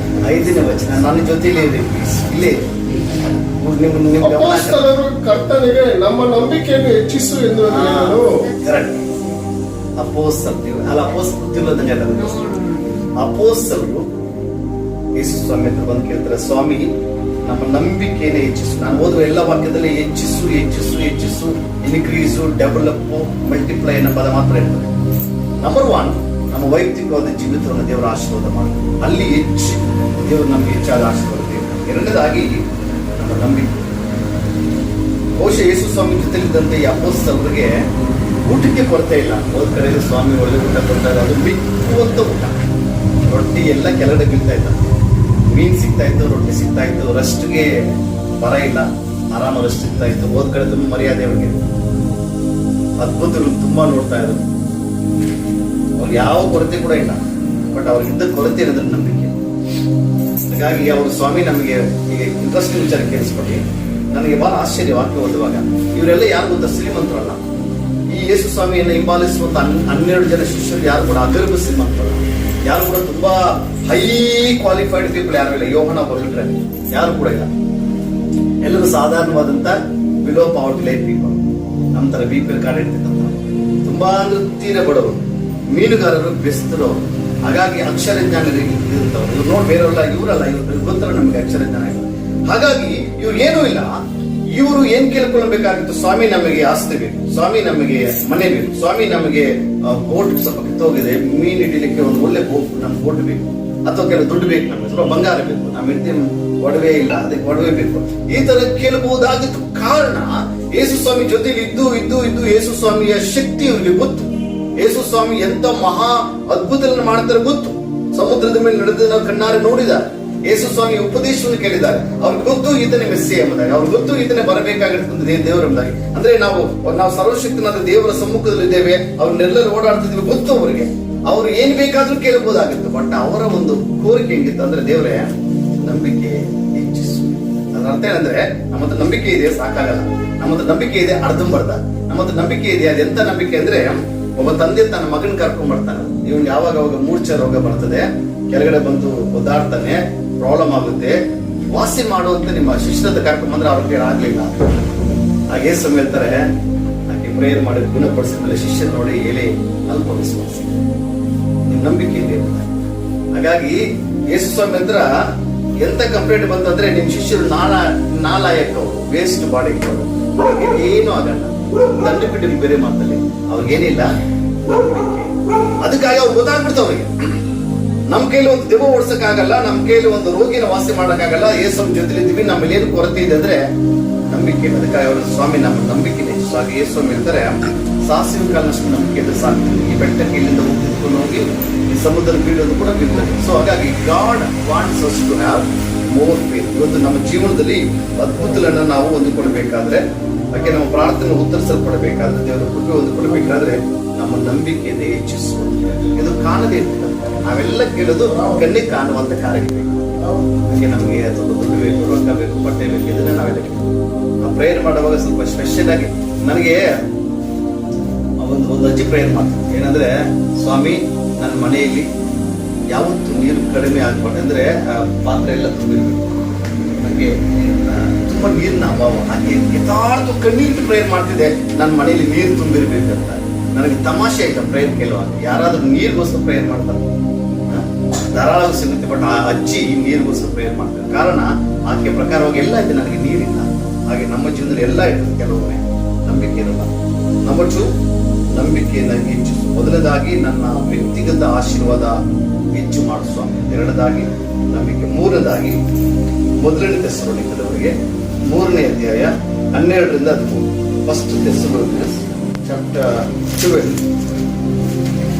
5ನೇ ವಚನ. ನನ್ನ ಜೊತೆಲೇ ಇದೆ, ಇಲ್ಲೇ ಅಪೊಸ್ತಲರು ಕರ್ತನಿಗೆ ನಮ್ಮ ನಂಬಿಕೆಯನ್ನು ಹೆಚ್ಚಿಸು ಎಂದು ಹೇಳಿದರು. ಅಪೊಸ್ತಲರು ಯೇಸು ಸ್ವಾಮಿ ಹತ್ರ ಬಂದು ಕೇಳ್ತಾರೆ, ಸ್ವಾಮಿ ನಮ್ಮ ನಂಬಿಕೆಯನ್ನು ಹೆಚ್ಚಿಸು. ನಾನು ಓದುವ ಎಲ್ಲ ವಾಕ್ಯದಲ್ಲಿ ಹೆಚ್ಚಿಸು ಹೆಚ್ಚಿಸು ಹೆಚ್ಚಿಸು, ಇನ್ಕ್ರೀಸು, ಡೆವಲಪ್, ಮಲ್ಟಿಪ್ಲೈ ಅನ್ನೋ ಪದ ಮಾತ್ರ ಇರ್ತದೆ. ನಂಬರ್ 1, ನಮ್ಮ ವೈಯಕ್ತಿಕವಾದ ಜೀವಿತವನ್ನು ದೇವರ ಆಶೀರ್ವಾದ ಮಾಡ್ತಾರೆ. ಅಲ್ಲಿ ಹೆಚ್ಚು ದೇವರು ನಮ್ಗೆ ಹೆಚ್ಚಾದ ಆಶೀರ್ವಾದ. ಎರಡನೇದಾಗಿ ನಮ್ಮ ನಂಬಿಕೆ. ಬಹುಶಃ ಯೇಸು ಸ್ವಾಮಿ ಜೊತೆಲಿದ್ದಂತೆ ಈ ಅಪೊಸ್ತಲರಿಗೆ ಊಟಕ್ಕೆ ಕೊರತೆ ಇಲ್ಲ. ಹೋದ ಕಡೆ ಸ್ವಾಮಿ ಒಳ್ಳೆ ಊಟ ಕೊಡ್ತಾರೆ, ಅದು ಮಿಕ್ಕುವಂತ ಊಟ. ರೊಟ್ಟಿ ಎಲ್ಲ ಕೆಳಗಡೆ ಬೀಳ್ತಾ ಇದ್ದ, ಮೀನ್ ಸಿಗ್ತಾ ಇತ್ತು, ರೊಟ್ಟಿ ಸಿಗ್ತಾ ಇತ್ತು, ರಸ್ಟ್ಗೆ ಬರ ಇಲ್ಲ, ಆರಾಮ ರಸ್ಟ್ ಸಿಗ್ತಾ ಇತ್ತು. ಹೋದ ಕಡೆ ತುಂಬ ಮರ್ಯಾದೆ ಅವ್ರಿಗೆ, ಅದ್ಭುತಗಳು ತುಂಬಾ ನೋಡ್ತಾ ಇದ್ರು. ಅವ್ರಿಗೆ ಯಾವ ಕೊರತೆ ಕೂಡ ಇಲ್ಲ. ಬಟ್ ಅವ್ರಿಗಿದ್ದ ಕೊರತೆ ಅನ್ನೋದ್ರ ನಂಬಿಕೆ. ಹಾಗಾಗಿ ಅವರು ಸ್ವಾಮಿ ನಮಗೆ ಈಗ ಇಂಟ್ರೆಸ್ಟಿಂಗ್ ವಿಚಾರ ಕೇಳಿಸ್ಕೊಡಿ. ನನಗೆ ಬಹಳ ಆಶ್ಚರ್ಯ ವಾಕ್ಯ ಓದುವಾಗ, ಇವರೆಲ್ಲ ಯಾರು ಗೊತ್ತಾ ಶ್ರೀಮಂತರಲ್ಲ. ಈ ಯೇಸು ಸ್ವಾಮಿಯನ್ನು ಹಿಂಬಾಲಿಸುವಂತ 12 ಜನ ಶಿಷ್ಯರು ಯಾರು ಕೂಡ ಅಗರ್ಭ ಶ್ರೀಮಂತರಲ್ಲ. ಯಾರು ಕೂಡ ತುಂಬಾ ಹೈ ಕ್ವಾಲಿಫೈಡ್ ಪೀಪಲ್ ಯಾರು ಇಲ್ಲ. ಯೋಹನ ಹೊರಟ್ರೆ ಯಾರು ಕೂಡ ಇಲ್ಲ. ಎಲ್ಲರೂ ಸಾಧಾರಣವಾದಂತ ಬಿಲೋ ಪಾವರ್ಟಿ ಲೈಫ್ ಪೀಪಲ್. ನಮ್ಮ ತರ BPL ಕಾರ್ಡ್ ಇರ್ತಿದ್ದಂತ ತುಂಬಾ ಅಂದ್ರೆ ತೀರ ಬಡವರು, ಮೀನುಗಾರರು, ಬೆಸ್ತರು. ಹಾಗಾಗಿ ಅಕ್ಷರ ಜ್ಞಾನ ಇರುತ್ತವ್ರು. ಇವ್ರು ನೋಡಿ ಬೇರೆಯವಲ್ಲ, ಇವರಲ್ಲ, ಇವ್ರು ಗೊತ್ತಲ್ಲ ನಮಗೆ ಅಕ್ಷರ ಜ್ಞಾನ ಇಲ್ಲ. ಹಾಗಾಗಿ ಇವ್ರು ಏನೂ ಇಲ್ಲ. ಇವರು ಏನ್ ಕೇಳ್ಕೊಳ್ಬೇಕಾಗಿತ್ತು, ಸ್ವಾಮಿ ನಮಗೆ ಆಸ್ತಿ ಬೇಕು, ಸ್ವಾಮಿ ನಮಗೆ ಮನೆ ಬೇಕು, ಸ್ವಾಮಿ ನಮಗೆ ಬೋಟ್ ಸ್ವಲ್ಪ ಕಿತ್ತೋಗಿದೆ, ಮೀನ್ ಹಿಡಿಲಿಕ್ಕೆ ಒಂದು ಒಳ್ಳೆ ಬೋಟ್, ನಮ್ಗೆ ಬೋಟ್ ಬೇಕು, ಅಥವಾ ಕೆಲವು ದುಡ್ಡು ಬೇಕು, ನಮಗೆ ಸ್ವಲ್ಪ ಬಂಗಾರ ಬೇಕು, ನಮ್ಮ ಹೆಂಡತಿ ಒಡವೆ ಇಲ್ಲ, ಅದಕ್ಕೆ ಒಡವೆ ಬೇಕು. ಈ ತರ ಕೇಳಬಹುದಾಗಿತ್ತು. ಕಾರಣ ಯೇಸು ಸ್ವಾಮಿ ಜೊತೆಲಿ ಇದ್ದು ಇದ್ದು ಇದ್ದು ಯೇಸು ಸ್ವಾಮಿಯ ಶಕ್ತಿ ಇವ್ರಿಗೆ ಗೊತ್ತು. ಯೇಸು ಸ್ವಾಮಿ ಎಂತ ಮಹಾ ಅದ್ಭುತಗಳನ್ನು ಮಾಡ್ತಾರೆ ಗೊತ್ತು. ಸಮುದ್ರದ ಮೇಲೆ ನಡೆದ ಕಣ್ಣಾರೆ ನೋಡಿದ್ದಾರೆ. ಯೇಸು ಸ್ವಾಮಿ ಉಪದೇಶವನ್ನು ಕೇಳಿದ್ದಾರೆ. ಅವ್ರಿಗೆ ಗೊತ್ತು ಈತನೇ ಮೆಸ್ಸಿ ಎಂಬುದಾಗಿ, ಅವ್ರಿಗೆ ಗೊತ್ತು ಈತನೇ ಬರಬೇಕಾಗಿರ್ತದೆ ದೇವರ ಎಂಬುದಾಗಿ. ಅಂದ್ರೆ ನಾವು ಸರ್ವಶಕ್ತನಾದ ದೇವರ ಸಮ್ಮುಖದಲ್ಲಿ ಇದ್ದೇವೆ, ಅವ್ರನ್ನೆಲ್ಲರೂ ಓಡಾಡ್ತಿದ್ವಿ, ಗೊತ್ತು ಅವರಿಗೆ. ಅವ್ರು ಏನ್ ಬೇಕಾದ್ರೂ ಕೇಳಬಹುದಾಗಿತ್ತು. ಬಟ್ ಅವರ ಒಂದು ಕೋರಿಕೆ ಹೆಂಗಿತ್ತು ಅಂದ್ರೆ, ದೇವರೇ ನಂಬಿಕೆ ಹೆಚ್ಚಿಸು. ಅದರ ಅರ್ಥ ಏನಂದ್ರೆ, ನಮ್ಮ ಹತ್ರ ನಂಬಿಕೆ ಇದೆ, ಸಾಕಾಗಲ್ಲ. ನಮ್ಮ ಹತ್ರ ನಂಬಿಕೆ ಇದೆ, ಅರ್ಧಂಬರ್ಧ. ನಮ್ಮ ಹತ್ರ ನಂಬಿಕೆ ಇದೆ. ಅದೆಂತ ನಂಬಿಕೆ ಅಂದ್ರೆ, ಒಬ್ಬ ತಂದೆ ತನ್ನ ಮಗನ್ ಕರ್ಕೊಂಡ್ ಬರ್ತಾನೆ. ಇವನ್ ಯಾವಾಗ ಮೂರ್ಛೆ ರೋಗ ಬರ್ತದೆ, ಕೆಳಗಡೆ ಬಂದು ಒದ್ದಾಡ್ತಾನೆ, ಪ್ರಾಬ್ಲಮ್ ಆಗುತ್ತೆ, ವಾಸಿ ಮಾಡುವಂತ ನಿಮ್ಮ ಶಿಷ್ಯರನ್ನ ಕರ್ಕೊಂಡ್ ಬಂದ್ರೆ ಅವ್ರಿಗೆ ಆಗ್ಲಿಲ್ಲ. ಹಾಗೆ ಸಮಯ ಹೇಳ್ತಾರೆ, ಆಕೆ ಪ್ರೇಯರ್ ಮಾಡಿ ಗುಣಪಡಿಸಿದ್ಮೇಲೆ ಶಿಷ್ಯರು ನೋಡಿ, ಹೇಳಿ ಅಲ್ಪ ವಿಶ್ವಾಸ, ನಿಮ್ ನಂಬಿಕೆ ಇದೆ. ಹಾಗಾಗಿ ಯೇಸು ಸ್ವಾಮಿ ಹತ್ರ ಎಂತ ಕಂಪ್ಲೇಂಟ್ ಬಂತಂದ್ರೆ, ನಿಮ್ ಶಿಷ್ಯರು ನಾಲಾಯಕವರು, ವೇಸ್ಟ್ ಬಾಡಿ, ಏನು ಆಗಲ್ಲ, ತಂದೆ ಬಿಟ್ಟು ಬೇರೆ ಮಾತಲ್ಲಿ ಅವ್ರಿಗೇನಿಲ್ಲ ನಂಬಿಕೆ. ಅದಕ್ಕಾಗಿ ಅವ್ರು ಗೊತ್ತಾಗ್ಬಿಡ್ತಾವ ಅವ್ರಿಗೆ, ನಮ್ ಕೈಲಿ ಒಂದು ದೆವ್ವ ಓಡಿಸಕ್ಕಾಗಲ್ಲ, ನಮ್ ಕೈಲಿ ಒಂದು ರೋಗಿನ ವಾಸಿ ಮಾಡಕ್ಕಾಗಲ್ಲ, ಯೇಸು ಜೊತೆಲಿದ್ದೀವಿ, ನಮ್ಮಲ್ಲಿ ಏನು ಕೊರತೆ ಇದೆ ಅಂದ್ರೆ ನಂಬಿಕೆ. ಅದಕ್ಕಾಗಿ ಅವರು ಸ್ವಾಮಿ ನಮ್ಮ ನಂಬಿಕೆ ಹೆಚ್ಚಾಗಿ ಯೇಸು ಸ್ವಾಮಿ ಹೇಳ್ತಾರೆ, ಸಾಸಿವೆ ಕಾಲನಷ್ಟು ನಂಬಿಕೆ ಇದ್ರೆ ಸಾಕು, ಈ ಬೆಟ್ಟಕ್ಕೆ ಇಲ್ಲಿಂದ ತಿಳ್ಕೊಂಡು ಹೋಗಿ ಈ ಸಮುದ್ರ ಬೀಳೋದು ಕೂಡ ಬೀಳ್ತದೆ. ಸೊ ಹಾಗಾಗಿ God wants us to have more faith. ಇವತ್ತು ನಮ್ಮ ಜೀವನದಲ್ಲಿ ಅದ್ಭುತಗಳನ್ನ ನಾವು ಹೊಂದಿಕೊಳ್ಬೇಕಾದ್ರೆ, ಹಾಗೆ ನಮ್ಮ ಪ್ರಾರ್ಥನೆ ಉತ್ತರಿಸಲ್ಪಡಬೇಕಾದ್ರೆ, ದೇವರ ಕೃಪೆ ಹೊಂದಿಕೊಳ್ಬೇಕಾದ್ರೆ ನಮ್ಮ ನಂಬಿಕೆಯನ್ನು ಹೆಚ್ಚಿಸುವುದು. ಇದು ಕಾಣದೇ ಇರ್ತದೆ. ನಾವೆಲ್ಲ ಕೇಳೋದು ಕಣ್ಣಿಗೆ ಕಾಣುವಂತ ಕಾರ್ಯ. ಹಾಗೆ ನಮಗೆ ಸ್ವಲ್ಪ ದುಡ್ಡು ಬೇಕು, ರೊಕ್ಕ ಬೇಕು, ಬಟ್ಟೆ ಬೇಕು, ಇದನ್ನ ನಾವೆಲ್ಲ ನಾವು ಪ್ರೇಯರ್ ಮಾಡುವಾಗ ಸ್ವಲ್ಪ ಸ್ಪೆಷಲ್ ಆಗಿ ನನಗೆ ಒಂದು ಅಜ್ಜಿ ಪ್ರೇಯರ್ ಮಾಡ್ತಾರೆ. ಏನಂದ್ರೆ, ಸ್ವಾಮಿ ನನ್ನ ಮನೆಯಲ್ಲಿ ಯಾವತ್ತು ನೀರು ಕಡಿಮೆ ಆಗ್ಬಾರ್ದು, ಅಂದ್ರೆ ಪಾತ್ರೆ ಎಲ್ಲ ತುಂಬಿರ್ಬೇಕು, ನನಗೆ ತುಂಬಾ ನೀರಿನ ಅಭಾವ. ಹಾಗೆ ಯಥಾರ್ಥ ಕಣ್ಣೀರು ಪ್ರೇಯರ್ ಮಾಡ್ತಿದ್ದೆ, ನನ್ನ ಮನೆಯಲ್ಲಿ ನೀರು ತುಂಬಿರ್ಬೇಕಂತ. ನನಗೆ ತಮಾಷೆ ಆಯ್ತಾ ಪ್ರೇಯರ್ ಕೇಳುವಾಗ. ಯಾರಾದ್ರೂ ನೀರಿಗೋಸ್ಕರ ಪ್ರೇಯರ್ ಮಾಡ್ತಾರೆ, ಧಾರಾಳ ಸಿಗುತ್ತೆ. ಬಟ್ ಆ ಅಜ್ಜಿ ನೀರಿಗೋಸ್ಕರ ಪ್ರೇಯರ್ ಮಾಡ್ತಾರೆ. ಕಾರಣ ಆಕೆ ಪ್ರಕಾರವಾಗಿ ಎಲ್ಲ ಇದೆ, ನನಗೆ ನೀರಿಲ್ಲ. ಹಾಗೆ ನಮ್ಮ ಜೀವನದಲ್ಲಿ ಎಲ್ಲ ಇರ್ತದೆ, ಕೆಲವೊಮ್ಮೆ ನಂಬಿಕೆ ಇರಲ್ಲ. ನಂಬರ್ 2, ನಂಬಿಕೆಯನ್ನು ಹೆಚ್ಚಿಸು. ಮೊದಲನೇದಾಗಿ ನನ್ನ ವ್ಯಕ್ತಿಗತ ಆಶೀರ್ವಾದ ಹೆಚ್ಚು ಮಾಡು ಸ್ವಾಮಿ. ಎರಡನೇದಾಗಿ ನಂಬಿಕೆ. ಮೂರನೇದಾಗಿ ಮೊದಲನೇ ತೆಸಲೋನಿಕದವರಿಗೆ 3ನೇ ಅಧ್ಯಾಯ 12ರಿಂದ 13. First Thessalonians chapter 12.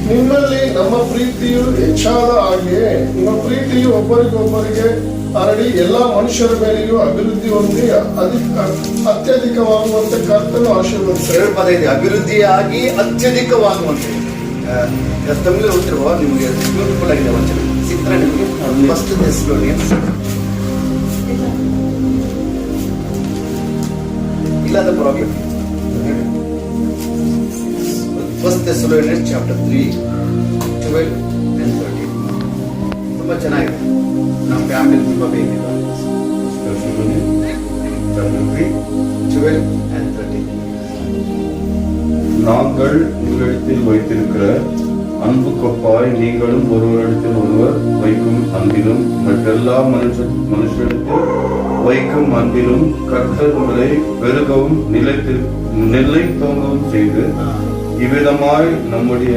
ನಿಮ್ಮಲ್ಲಿ ನಮ್ಮ ಪ್ರೀತಿಯು ಹೆಚ್ಚಾದ ಹಾಗೆಯೇ ನಿಮ್ಮ ಪ್ರೀತಿಯು ಒಬ್ಬರಿಗೊಬ್ಬರಿಗೆ ಹರಡಿ ಎಲ್ಲಾ ಮನುಷ್ಯರ ಮೇಲೆಯೂ ಅಭಿವೃದ್ಧಿ ಹೊಂದಿ ಅತ್ಯಧಿಕವಾಗುವಂತೆ ಕರ್ತನು ಆಶೀರ್ವದಿಸಿದರು. 2 ಪದ ಇದೆ, ಅಭಿವೃದ್ಧಿಯಾಗಿ ಅತ್ಯಧಿಕವಾಗುವಂತೆ. ತಮಿಳು ಓದ್ತಿರುವ ನಿಮಗೆ ಬ್ಯೂಟಿಫುಲ್ ಆಗಿದೆ ವಚನ ಸಿಗ್ತಾರೆ ನಿಮಗೆ. ಫಸ್ಟ್ ಥೆಸಲೋನಿಯನ್ಸ್ ಇಲ್ಲಾದ ಪರವಾಗಿಲ್ಲ. ಫಸ್ಟ್ ಥೆಸಲೋನಿಯನ್ಸ್ ಚಾಪ್ಟರ್ 3 12 and 13 ತುಂಬಾ ಚೆನ್ನಾಗಿದೆ. ನಮ್ಮ ಫ್ಯಾಮಿಲಿ ತುಂಬಾ ಬೇಕಿದೆ. 12 and 13. நாங்கள் உங்களிடத்தில் வைத்திருக்கிற அன்புக்கொப்பாய் நீங்களும் ஒருவரிடத்தில் ஒருவர் வைக்கும் அன்பிலும் மற்றெல்லா மனுஷரிடத்தில் வைக்கும் அன்பிலும் கர்த்தர் உங்களை பெருகவும் நிலைத்தோங்கவும் செய்து இவ்விதமாய் நம்முடைய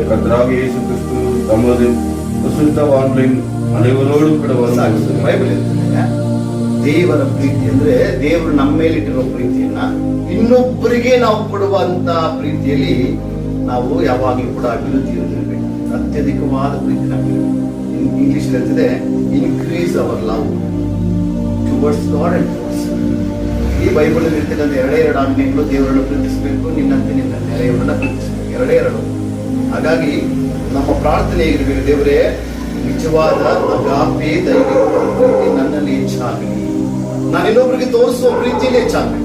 கர்த்தராகிய இயேசு கிறிஸ்து தமது பரிசுத்தவான்களின் ಅನೆವರೋಡು ಕೂಡ ಬೈಬಲ್ ಇರ್ತದೆ. ದೇವರ ಪ್ರೀತಿ ಅಂದ್ರೆ ದೇವರು ನಮ್ಮ ಮೇಲೆ ಇಟ್ಟಿರೋ ಪ್ರೀತಿಯನ್ನ ಇನ್ನೊಬ್ಬರಿಗೆ ನಾವು ಕೊಡುವಂತ ಪ್ರೀತಿಯಲ್ಲಿ ನಾವು ಯಾವಾಗಲೂ ಕೂಡ ಅಭಿವೃದ್ಧಿ ಹೊಂದಿರಬೇಕು. ಅತ್ಯಧಿಕವಾದ ಪ್ರೀತಿ ನಮಗೆ ಇಂಗ್ಲಿಷ್ ಇರ್ತದೆ, increase hour love towards god and towards. ಈ ಬೈಬಲ್ ಇರ್ತಕ್ಕಂಥ 2 ಆಜ್ಞೆಗಳು, ದೇವರನ್ನು ಪ್ರೀತಿಸಬೇಕು, ನಿನ್ನಂತೆ ದೇವರನ್ನ ಪ್ರೀತಿಸಬೇಕು, 2. ಹಾಗಾಗಿ ನಮ್ಮ ಪ್ರಾರ್ಥನೆ ಹೇಗಿರಬೇಕು, ದೇವರೇ ನಿಜವಾದ ಅಗಾಪೆ ದೈವಿಕ ಪ್ರೀತಿ ನನ್ನಲ್ಲಿ ಹೆಚ್ಚಾಗಲಿ. ನಾನು ಇನ್ನೊಬ್ಬರಿಗೆ ತೋರಿಸುವ ಪ್ರೀತಿಯಲ್ಲಿ ಹೆಚ್ಚಾಗಬೇಕು,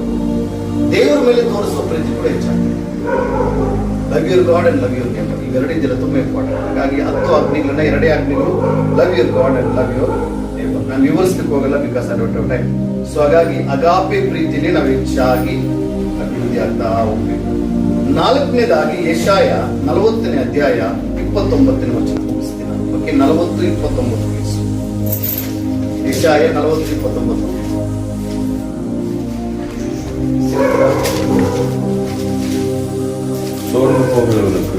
ದೇವರ ಮೇಲೆ ತೋರಿಸುವ ಪ್ರೀತಿ ಕೂಡ ಹೆಚ್ಚಾಗಬೇಕು. Love your God and love your neighbour, ಇವೆರಡೇ ಇದೆಲ್ಲ ತುಂಬಾ ಇಂಪಾರ್ಟೆಂಟ್. ಹಾಗಾಗಿ 10 ಆಜ್ಞೆಗಳನ್ನ 2 ಆಜ್ಞೆಗಳು, love your God and love your neighbour. ನಾನು ವಿವರಿಸಲಿಕ್ಕೆ ಹೋಗಲ್ಲ, because I don't have time. So ಹಾಗಾಗಿ ಅಗಾಪೆ ಪ್ರೀತಿಯಲ್ಲಿ ನಾವು ಹೆಚ್ಚಾಗಿ ಅಭಿವೃದ್ಧಿ ಆಗ್ತಾ ಹೋಗ್ಬೇಕು. 4ನೇದಾಗಿ ಯೆಶಾಯ 40ನೇ ಅಧ್ಯಾಯ 29ನೇ ವಚನ ಮುಗಿಸ್ತೀನಿ. ಓಕೆ, 40-29. ಯೆಶಾಯ 40-29. சோர்ந்து போகிறவனுக்கு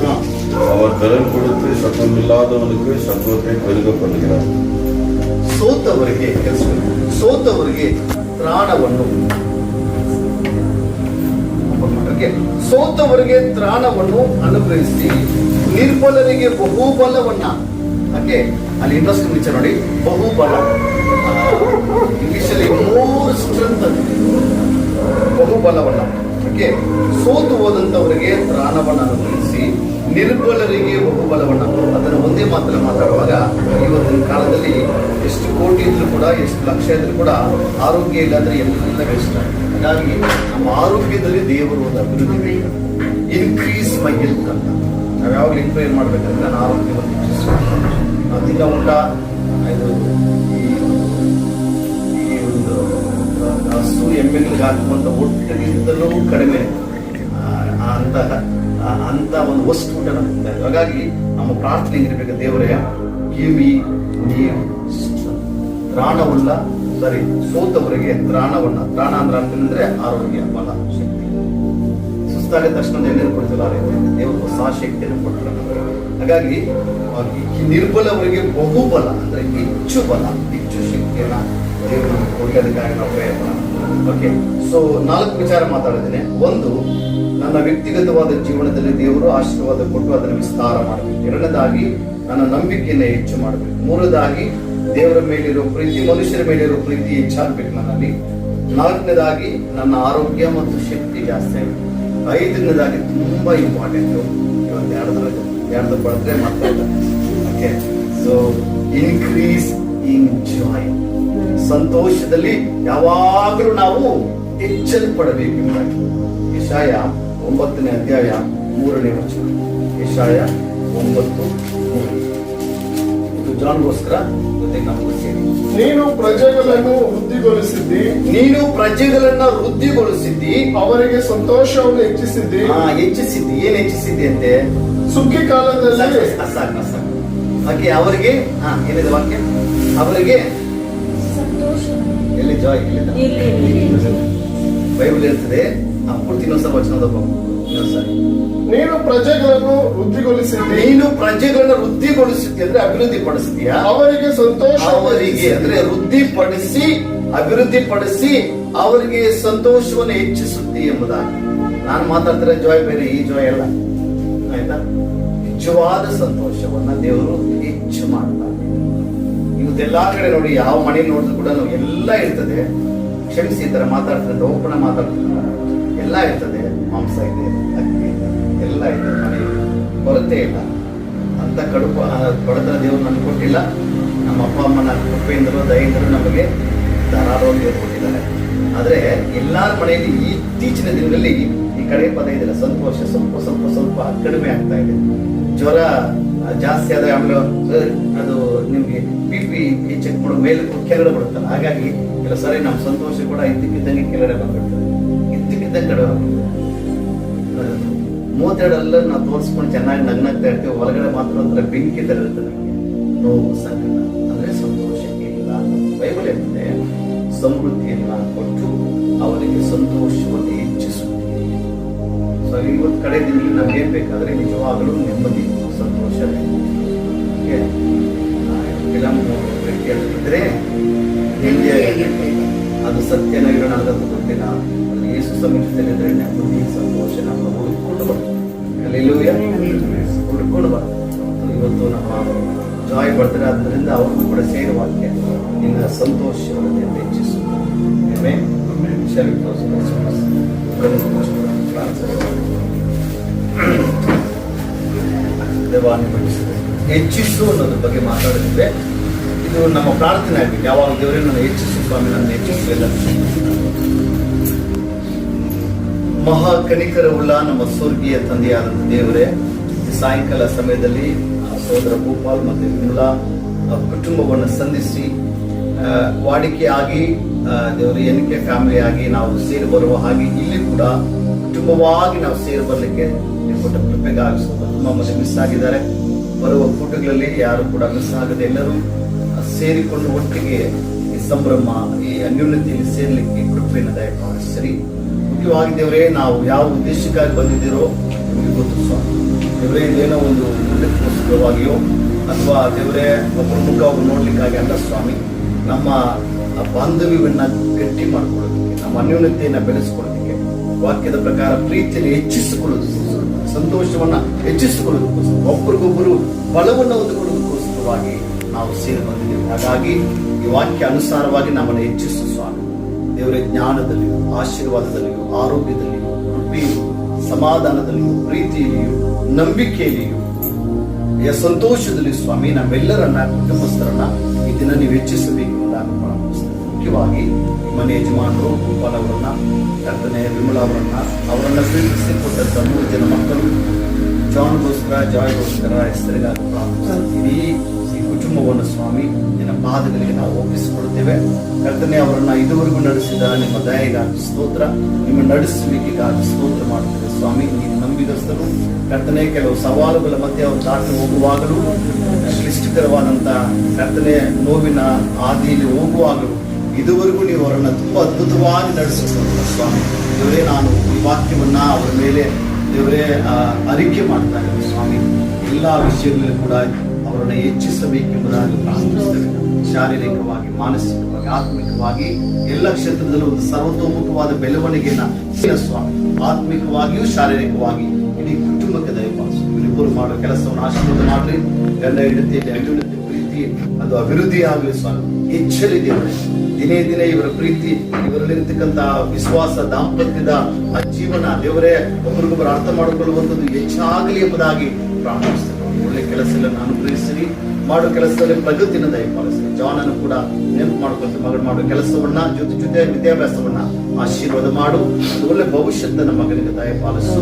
அவர் பலன் கொடுத்து சத்தமில்லாதவனுக்கு சத்துவத்தை பெருக பண்ணுகிறார். ಸೋತವರಿಗೆ ತ್ರಾಣವನ್ನು ಅನುಗ್ರಹಿಸಿ ನಿರ್ಬಲರಿಗೆ ಬಹುಬಲವನ್ನ. ಹಾಗೆ ಅಲ್ಲಿ ಇಂಟ್ರೆಸ್ಟ್ ವಿಚಾರ ನೋಡಿ, ಬಹುಬಲ ಇಂಗ್ಲಿಷಲ್ಲಿ ಮೋರ್ ಸ್ಟ್ರೆಂತ್ ಅಂತ, ಬಹುಬಲವನ್ನ. ಓಕೆ, ಸೋತು ಹೋದಂತವರಿಗೆ ತ್ರಾಣವನ್ನ ಅನುಗ್ರಹಿಸಿ ನಿರ್ಬಲರಿಗೆ ಬಹುಬಲವನ್ನ. ಅದನ್ನು ಒಂದೇ ಮಾತ್ರ ಮಾತಾಡುವಾಗ ಇವತ್ತಿನ ಕಾಲದಲ್ಲಿ ಎಷ್ಟು ಕೋಟಿ ಇದ್ರು ಕೂಡ, ಎಷ್ಟು ಲಕ್ಷ ಇದ್ರು ಕೂಡ ಆರೋಗ್ಯ ಇಲ್ಲಾಂದ್ರೆ ಎಲ್ಲ ವೇಸ್ಟ್. ಹಾಗಾಗಿ ನಮ್ಮ ಆರೋಗ್ಯದಲ್ಲಿ ದೇವರು ಒಂದು ಅಭಿವೃದ್ಧಿ ಬೇಕು. ಇನ್ಕ್ರೀಸ್ ಮೈ ಹೆಲ್ತ್ ಅಂತ ನಾವು ಯಾವಾಗ ಇನ್ಕ್ವೈರ್ ಮಾಡ್ಬೇಕಂದ್ರೆ ನಾನು ಆರೋಗ್ಯವನ್ನು ತಿನ್ನ ಊಟ ಇದು ಈ ಒಂದು ಹಸು ಎಮ್ಮೆಗಳಿಗೆ ಹಾಕುವಂತ ಒಟ್ಟಿಗಿಂತಲೂ ಕಡಿಮೆ ಅಂತ ಒಂದು ವಸ್ತು ಊಟ ನಮ್ಗೆ. ಹಾಗಾಗಿ ನಮ್ಮ ಪ್ರಾರ್ಥನೆ ಇರಬೇಕು, ದೇವರೇ ಗಿವ್ ಮಿ ತ್ರಾಣವುಳ್ಳ ಸೋತವರಿಗೆ ತ್ರಾಣವನ್ನ. ತ್ರಾಣ ಅಂದ್ರೆ ಆರೋಗ್ಯ, ಬಲ, ಶಕ್ತಿ. ಸುಸ್ತಾದ ತಕ್ಷಣ ಎಣ್ಣೆ ಕೊಡ್ತಿಲ್ಲ, ದೇವರು ಹೊಸ ಶಕ್ತಿಯನ್ನು ಕೊಟ್ಟರು ನಮಗೆ. ಹಾಗಾಗಿ ನಿರ್ಬಲವರಿಗೆ ಬಹುಬಲ ಅಂದ್ರೆ ಹೆಚ್ಚು ಬಲ, ಹೆಚ್ಚು ಶಕ್ತಿಯನ್ನ ದೇವರು ನಮಗೆ ಕೊಡೋದಕ್ಕಾಗಿ ನಾವು ಪ್ರಯತ್ನ. ಓಕೆ, ಸೊ 4 ವಿಚಾರ ಮಾತಾಡಿದ್ದೇನೆ. 1, ನನ್ನ ವ್ಯಕ್ತಿಗತವಾದ ಜೀವನದಲ್ಲಿ ದೇವರು ಆಶೀರ್ವಾದ ಕೊಟ್ಟು ಅದನ್ನು ವಿಸ್ತಾರ ಮಾಡಬೇಕು. 2ನೇದಾಗಿ ನನ್ನ ನಂಬಿಕೆಯನ್ನು ಹೆಚ್ಚು ಮಾಡಬೇಕು. 3ನೇದಾಗಿ ದೇವರ ಮೇಲಿರೋ ಪ್ರೀತಿ, ಮನುಷ್ಯರ ಮೇಲಿರೋ ಪ್ರೀತಿ ಹೆಚ್ಚಾಗಬೇಕು ನನ್ನಲ್ಲಿ. 4ನೇದಾಗಿ ನನ್ನ ಆರೋಗ್ಯ ಮತ್ತು ಶಕ್ತಿ ಜಾಸ್ತಿ ಆಗಿದೆ. 5ನೇದಾಗಿ ತುಂಬಾ ಇಂಪಾರ್ಟೆಂಟ್, ಇವತ್ತು 2 ಪಡೆದ್ರೆ ಮಾಡ್ತಾ ಇದ್ದಾರೆ. Okay, so increase in joy, ಸಂತೋಷದಲ್ಲಿ ಯಾವಾಗಲೂ ನಾವು ಹೆಚ್ಚಲ್ಪಡಬೇಕು. ಯೆಶಾಯ 9ನೇ ಅಧ್ಯಾಯ 3ನೇ ವಚನ. ಯೆಶಾಯ 9:3. ಇದು ಜಾನ್ಗೋಸ್ಕರ ಜೊತೆಗೆ ನಮಗೂ ಸೇರಿ. ನೀನು ಪ್ರಜೆಗಳನ್ನು ವೃದ್ಧಿಗೊಳಿಸಿದ್ದಿ, ಅವರಿಗೆ ಸಂತೋಷವನ್ನು ಹೆಚ್ಚಿಸಿದ್ದಿ. ಏನ್ ಹೆಚ್ಚಿಸಿದ್ದಿ ಅಂತೆ? ಸುಗ್ಗಿ ಕಾಲದಲ್ಲಿ ಹಾಗೆ ಅವರಿಗೆ ಏನಿದೆ ವಾಕ್ಯ? ಅವರಿಗೆ ಎಲ್ಲಿ ಜಾಯ್ ಬೈಬಲ್ ಇರ್ತದೆ. ಪೂರ್ತಿ ಇನ್ನೊಂದ್ಸಲ ವಚನದ ಇನ್ನೊಂದ್ಸರಿ. ನೀನು ಪ್ರಜೆಗಳನ್ನು ವೃದ್ಧಿಗೊಳಿಸಿದ್ದಿ ಅಂದ್ರೆ ಅಭಿವೃದ್ಧಿ ಪಡಿಸ್ತೀಯಾ. ಅವರಿಗೆ ಸಂತೋಷ, ಅವರಿಗೆ ಅಂದ್ರೆ ವೃದ್ಧಿಪಡಿಸಿ ಅಭಿವೃದ್ಧಿಪಡಿಸಿ ಅವರಿಗೆ ಸಂತೋಷವನ್ನು ಹೆಚ್ಚಿಸುತ್ತೆ ಎಂಬುದಾಗಿ. ನಾನು ಮಾತಾಡ್ತಿರೋ ಜಾಯ್ ಬೇರೆ, ಈ ಜಾಯ್ ಅಲ್ಲ, ಆಯ್ತಾ? ನಿಜವಾದ ಸಂತೋಷವನ್ನ ದೇವರು ಹೆಚ್ಚು ಮಾಡ್ತಾರೆ. ಇವತ್ತೆಲ್ಲಾ ಕಡೆ ನೋಡಿ, ಯಾವ ಮನೆ ನೋಡಿದ್ರು ಕೂಡ ಎಲ್ಲ ಇರ್ತದೆ. ಕ್ಷಮಿಸಿ, ಈ ತರ ಮಾತಾಡ್ತಾರೆ, ಓಪನ ಮಾತಾಡ್ತಾರೆ, ಎಲ್ಲ ಇರ್ತದೆ. ಮಾಂಸ ಇದೆ, ಅಕ್ಕಿ ಇದೆ, ಎಲ್ಲ ಇದೆ ಮನೆಯಲ್ಲಿ, ಕೊರತೆ ಇಲ್ಲ. ಅಂತ ಬಡತನ ದೇವರು ನಮ್ಗೆ ಕೊಟ್ಟಿಲ್ಲ. ನಮ್ಮ ಅಪ್ಪ ಅಮ್ಮನ ಕೃಪೆಯಿಂದಲೂ ದಯೆಯಿಂದಲೂ ನಮಗೆ ಧಾರಾಳವಾಗಿ ಕೊಟ್ಟಿದ್ದಾರೆ. ಆದ್ರೆ ಎಲ್ಲಾರ ಮನೆಯಲ್ಲಿ ಇತ್ತೀಚಿನ ದಿನಗಳಲ್ಲಿ ಈ ಕಡೆ ಪದ ಇದೆಲ್ಲ, ಸಂತೋಷ ಸ್ವಲ್ಪ ಸ್ವಲ್ಪ ಸ್ವಲ್ಪ ಕಡಿಮೆ ಆಗ್ತಾ ಇದೆ. ಜ್ವರ ಜಾಸ್ತಿ ಆದ್ರೆ ಆಮೇಲೆ ಅದು ನಿಮ್ಗೆ BP ಚೆಕ್ ಮಾಡೋ ಮೇಲೆ ಕೆಳಗಡೆ ಬರುತ್ತಲ್ಲ, ಹಾಗಾಗಿ ಕೆಲವು ಸಾರಿ ನಮ್ಮ ಸಂತೋಷ ಕೂಡ ಇದ್ದಕ್ಕಿದ್ದಂಗೆ ಕೆಳಗಡೆ ಬಂದ್ಬಿಡ್ತದೆ, ಇದ್ದಕ್ಕಿದ್ದಂಗೆ ಕಡಿಮೆ ಆಗ್ಬಿಡ್ತದೆ. 32 ನಾವು ತೋರಿಸ್ಕೊಂಡು ಚೆನ್ನಾಗಿ ನಗ್ನಾಗ್ತಾ ಇರ್ತೀವಿ, ಹೊರಗಡೆ ಮಾತ್ರ ಒಂಥರ ಬೆಂಕಿ ತರ ಇರ್ತದೆ. ನೋವು, ಸಂಕಟ ಅಂದ್ರೆ ಸಂತೋಷಕ್ಕೆ ಇಲ್ಲ. ಬೈಬಲ್ ಹೇಳ್ತದೆ, ಸಮೃದ್ಧಿಯನ್ನ ಕೊಟ್ಟು ಅವರಿಗೆ ಸಂತೋಷವನ್ನು ಹೆಚ್ಚಿಸುತ್ತೆ. ಸೊ ಇವತ್ತು ಕಡೆ ದಿನದಲ್ಲಿ ನಮ್ಗೆ ಏನ್ ಬೇಕಾದ್ರೆ ನಿಜವಾಗಲೂ ನೆಮ್ಮದಿ, ಸಂತೋಷ. ಫಿಲಮ್ ಇದ್ರೆ ಅದು ಸತ್ಯನಾಗಿರೋ ನನಗಂತೂ ಗೊತ್ತಿಲ್ಲ. ಯೇಸು ಸಮೀಪದಲ್ಲಿದ್ರೆ ನೆಮ್ಮದಿ, ಸಂತೋಷ ನಮ್ಮ ಹುಡುಕೊಂಡು ಬರ್ತದೆ. ಇವತ್ತು ನಮ್ಮ ಜಾಯ್ ಬರ್ತಾರೆ, ಅದರಿಂದ ಅವ್ರಿಗೂ ಕೂಡ ಸೇರುವ ವಾಕ್ಯ, ನಿನ್ನ ಸಂತೋಷವನ್ನು ಹೆಚ್ಚಿಸುತ್ತೆ. ಹೆಚ್ಚಿಸು ಅನ್ನೋದ್ರ ಬಗ್ಗೆ ಮಾತಾಡಿದ್ರೆ ಇದು ನಮ್ಮ ಪ್ರಾರ್ಥನೆ ಆಗಿದೆ. ಯಾವಾಗ ದೇವರೇ ನನ್ನ ಹೆಚ್ಚಿಸು ಸ್ವಾಮಿ, ನನ್ನ ಹೆಚ್ಚಿಸು ಎಲ್ಲ. ಮಹಾ ಕನಿಕರವುಳ್ಳ ನಮ್ಮ ಸ್ವರ್ಗೀಯ ತಂದೆಯಾದಂಥ ದೇವರೇ, ಸಾಯಂಕಾಲ ಸಮಯದಲ್ಲಿ ಸಹೋದರ ಭೂಪಾಲ್ ಮತ್ತು ವಿಮಲಾ ಕುಟುಂಬವನ್ನು ಸಂಧಿಸಿ ವಾಡಿಕೆಯಾಗಿ ದೇವರ ಎನ್ನಿಕೆ ಫ್ಯಾಮಿಲಿ ಆಗಿ ನಾವು ಸೇರಿ ಬರುವ ಹಾಗೆ ಇಲ್ಲಿ ಕೂಡ ಕುಟುಂಬವಾಗಿ ನಾವು ಸೇರಿ ಬರಲಿಕ್ಕೆ ಕೊಟ್ಟ ಕೃಪೆಗಾಗಿ ತುಂಬ ಮಂದಿ ಮಿಸ್ ಆಗಿದ್ದಾರೆ. ಬರುವ ಕೂಟಗಳಲ್ಲಿ ಯಾರು ಕೂಡ ಮಿಸ್ ಆಗದೆ ಎಲ್ಲರೂ ಸೇರಿಕೊಂಡು ಒಟ್ಟಿಗೆ ಈ ಸಂಭ್ರಮ, ಈ ಅನ್ಯೋನ್ಯತೆಯಲ್ಲಿ ಸೇರ್ಲಿಕ್ಕೆ ಕೃಪೆಯನ್ನು ದಯಪಾಲಿಸಿರಿ. ಮುಖ್ಯವಾಗಿ ದೇವರೇ, ನಾವು ಯಾವ ಉದ್ದೇಶಕ್ಕಾಗಿ ಬಂದಿದ್ದೀರೋ ನಿಮಗೆ ಗೊತ್ತು ಸ್ವಾಮಿ. ದೇವರೇ, ಇದೇನೋ ಒಂದು ಮುಂದಕ್ಕೋಸ್ಕರವಾಗಿಯೋ ಅಥವಾ ದೇವರೇ ಒಬ್ಬರ ಮುಖ ಒಬ್ಬರು ನೋಡ್ಲಿಕ್ಕಾಗಿ ಅಲ್ಲ ಸ್ವಾಮಿ. ನಮ್ಮ ಬಾಂಧವ್ಯವನ್ನ ಗಟ್ಟಿ ಮಾಡ್ಕೊಳ್ಳೋದಕ್ಕೆ, ನಮ್ಮ ಅನ್ಯೋನ್ಯತೆಯನ್ನ ಬೆಳೆಸ್ಕೊಳ್ಳೋದಕ್ಕೆ, ವಾಕ್ಯದ ಪ್ರಕಾರ ಪ್ರೀತಿಯನ್ನು ಹೆಚ್ಚಿಸಿಕೊಳ್ಳೋದಕ್ಕೆ, ಸಂತೋಷವನ್ನ ಹೆಚ್ಚಿಸಿಕೊಳ್ಳೋದಕ್ಕೋಸ್ಕರ, ಒಬ್ಬರಿಗೊಬ್ಬರು ಬಲವನ್ನು ಹೊಂದಿಕೊಳ್ಳೋದಕ್ಕೋಸ್ಕರವಾಗಿ ನಾವು ಸೇರಿ ಬಂದಿದ್ದೇವೆ. ಹಾಗಾಗಿ ಈ ವಾಕ್ಯ ಅನುಸಾರವಾಗಿ ನಮ್ಮನ್ನು ಹೆಚ್ಚಿಸು ಸ್ವಾಮಿ. ದೇವರ ಜ್ಞಾನದಲ್ಲಿಯೂ, ಆಶೀರ್ವಾದದಲ್ಲಿಯೂ, ಆರೋಗ್ಯದಲ್ಲಿಯೂ, ಕೃಪೆಯೂ, ಸಮಾಧಾನದಲ್ಲಿಯೂ, ಪ್ರೀತಿಯಲ್ಲಿಯೂ, ನಂಬಿಕೆಯಲ್ಲಿಯೂ, ಸಂತೋಷದಲ್ಲಿ ಸ್ವಾಮಿ ನಮ್ಮೆಲ್ಲರನ್ನ, ಕುಟುಂಬಸ್ಥರನ್ನ ಈ ದಿನ ನೀವು ಹೆಚ್ಚಿಸಬೇಕು ಅಂತ ಪ್ರಾರಂಭಿಸ್ತೇವೆ. ಮುಖ್ಯವಾಗಿ ಮನೆ ಯಜಮಾನರು ಗೋಪಾಲ್ ಅವರನ್ನ, ಕರ್ತನೆ ವಿಮಲಾ ಅವರನ್ನ ಪ್ರೀತಿಸಿಕೊಟ್ಟಂತ 3 ಜನ ಮಕ್ಕಳು, ಜಾನ್ಗೋಸ್ಕರ, ಜಾಯ್ಗೋಸ್ಕರ ಹೆಸರಿಗಾಗಿ ಪ್ರಾರಂಭಿಸ್ತೀವಿ. ಈ ಕುಟುಂಬವನ್ನು ಸ್ವಾಮಿ ನಿನ್ನ ಪಾದಗಳಿಗೆ ನಾವು ಒಪ್ಪಿಸಿಕೊಡುತ್ತೇವೆ. ಕರ್ತನೆ ಅವರನ್ನ ಇದುವರೆಗೂ ನಡೆಸಿದ ನಿಮ್ಮ ದಯೆಗಾಗಿ ಸ್ತೋತ್ರ, ನಿಮ್ಮ ನಡೆಸುವಿಕೆಗಾಗಿ ಸ್ತೋತ್ರ ಮಾಡುತ್ತೇವೆ ಸ್ವಾಮಿ. ನೀವು ನಂಬಿದಸ್ತರು ಕರ್ತನೆ, ಕೆಲವು ಸವಾಲುಗಳ ಮಧ್ಯೆ ಅವರು ದಾಟಿ ಹೋಗುವಾಗಲೂ, ಕ್ಲಿಷ್ಟಕರವಾದಂತ ಕರ್ತನೆ ನೋವಿನ ಹಾದಿಯಲ್ಲಿ ಹೋಗುವಾಗಲೂ ಇದುವರೆಗೂ ನೀವು ಅವರನ್ನ ತುಂಬಾ ಅದ್ಭುತವಾಗಿ ನಡೆಸಿಕೊಂಡು ಸ್ವಾಮಿ. ದೇವರೇ, ನಾನು ಈ ವಾಕ್ಯವನ್ನ ಅವರ ಮೇಲೆ ದೇವರೇ ಅರಿಕೆ ಮಾಡ್ತಾ ಇದ್ದೇವೆ ಸ್ವಾಮಿ. ಎಲ್ಲಾ ವಿಷಯಗಳಲ್ಲೂ ಕೂಡ ಅವರನ್ನು ಹೆಚ್ಚಿಸಬೇಕೆಂಬುದಾಗಿ ಪ್ರಾರ್ಥಿಸುತ್ತೇವೆ. ಶಾರೀರಿಕವಾಗಿ, ಮಾನಸಿಕವಾಗಿ, ಆತ್ಮಿಕವಾಗಿ ಎಲ್ಲ ಕ್ಷೇತ್ರದಲ್ಲೂ ಒಂದು ಸರ್ವತೋಮುಖವಾದ ಬೆಳವಣಿಗೆಯನ್ನ ಸ್ವಾಮಿ. ಆತ್ಮಿಕವಾಗಿಯೂ ಶಾರೀರಿಕವಾಗಿ ಇಡೀ ಕುಟುಂಬಕ್ಕೆ ದಯಪಾಲಿಸು. ಇವರಿಬ್ಬರು ಮಾಡೋ ಕೆಲಸವನ್ನು ಆಶೀರ್ವಾದ ಮಾಡ್ರಿ. ಗಂಡ ಹೆಂಡತಿಯಲ್ಲಿ ಅನ್ಯೋನ್ಯತೆ, ಪ್ರೀತಿ ಅದು ಅಭಿವೃದ್ಧಿ ಆಗಲಿ ಸ್ವಾಮಿ. ಹೆಚ್ಚಲಿ ದೇವರೇ, ದಿನೇ ದಿನೇ ಇವರ ಪ್ರೀತಿ, ಇವರಲ್ಲಿರ್ತಕ್ಕಂಥ ವಿಶ್ವಾಸ, ದಾಂಪತ್ಯದ ಆ ಜೀವನ ದೇವರೇ ಒಬ್ಬರಿಗೊಬ್ಬರು ಅರ್ಥ ಮಾಡಿಕೊಳ್ಳುವಂಥದ್ದು ಹೆಚ್ಚಾಗಲಿ ಎಂಬುದಾಗಿ ಪ್ರಾರ್ಥಿಸ್ತೇವೆ. ಒಳ್ಳೆ ಕೆಲಸಗಳನ್ನು ಅನುಗ್ರಹಿಸಿರಿ, ಮಾಡೋ ಕೆಲಸದಲ್ಲಿ ಪ್ರಗತಿನ ದಯಪಾಲಿಸಿರಿ. ಜಾನನ್ನು ಕೂಡ ನೆನಪು ಮಾಡ್ಕೊಳ್ತೀವಿ. ಮಗನ ಮಾಡೋ ಕೆಲಸವನ್ನ, ಜೊತೆ ವಿದ್ಯಾಭ್ಯಾಸವನ್ನ ಆಶೀರ್ವಾದ ಮಾಡು. ಒಳ್ಳೆ ಭವಿಷ್ಯತನ ಮಗನಿಗೆ ದಯಪಾಲಿಸು.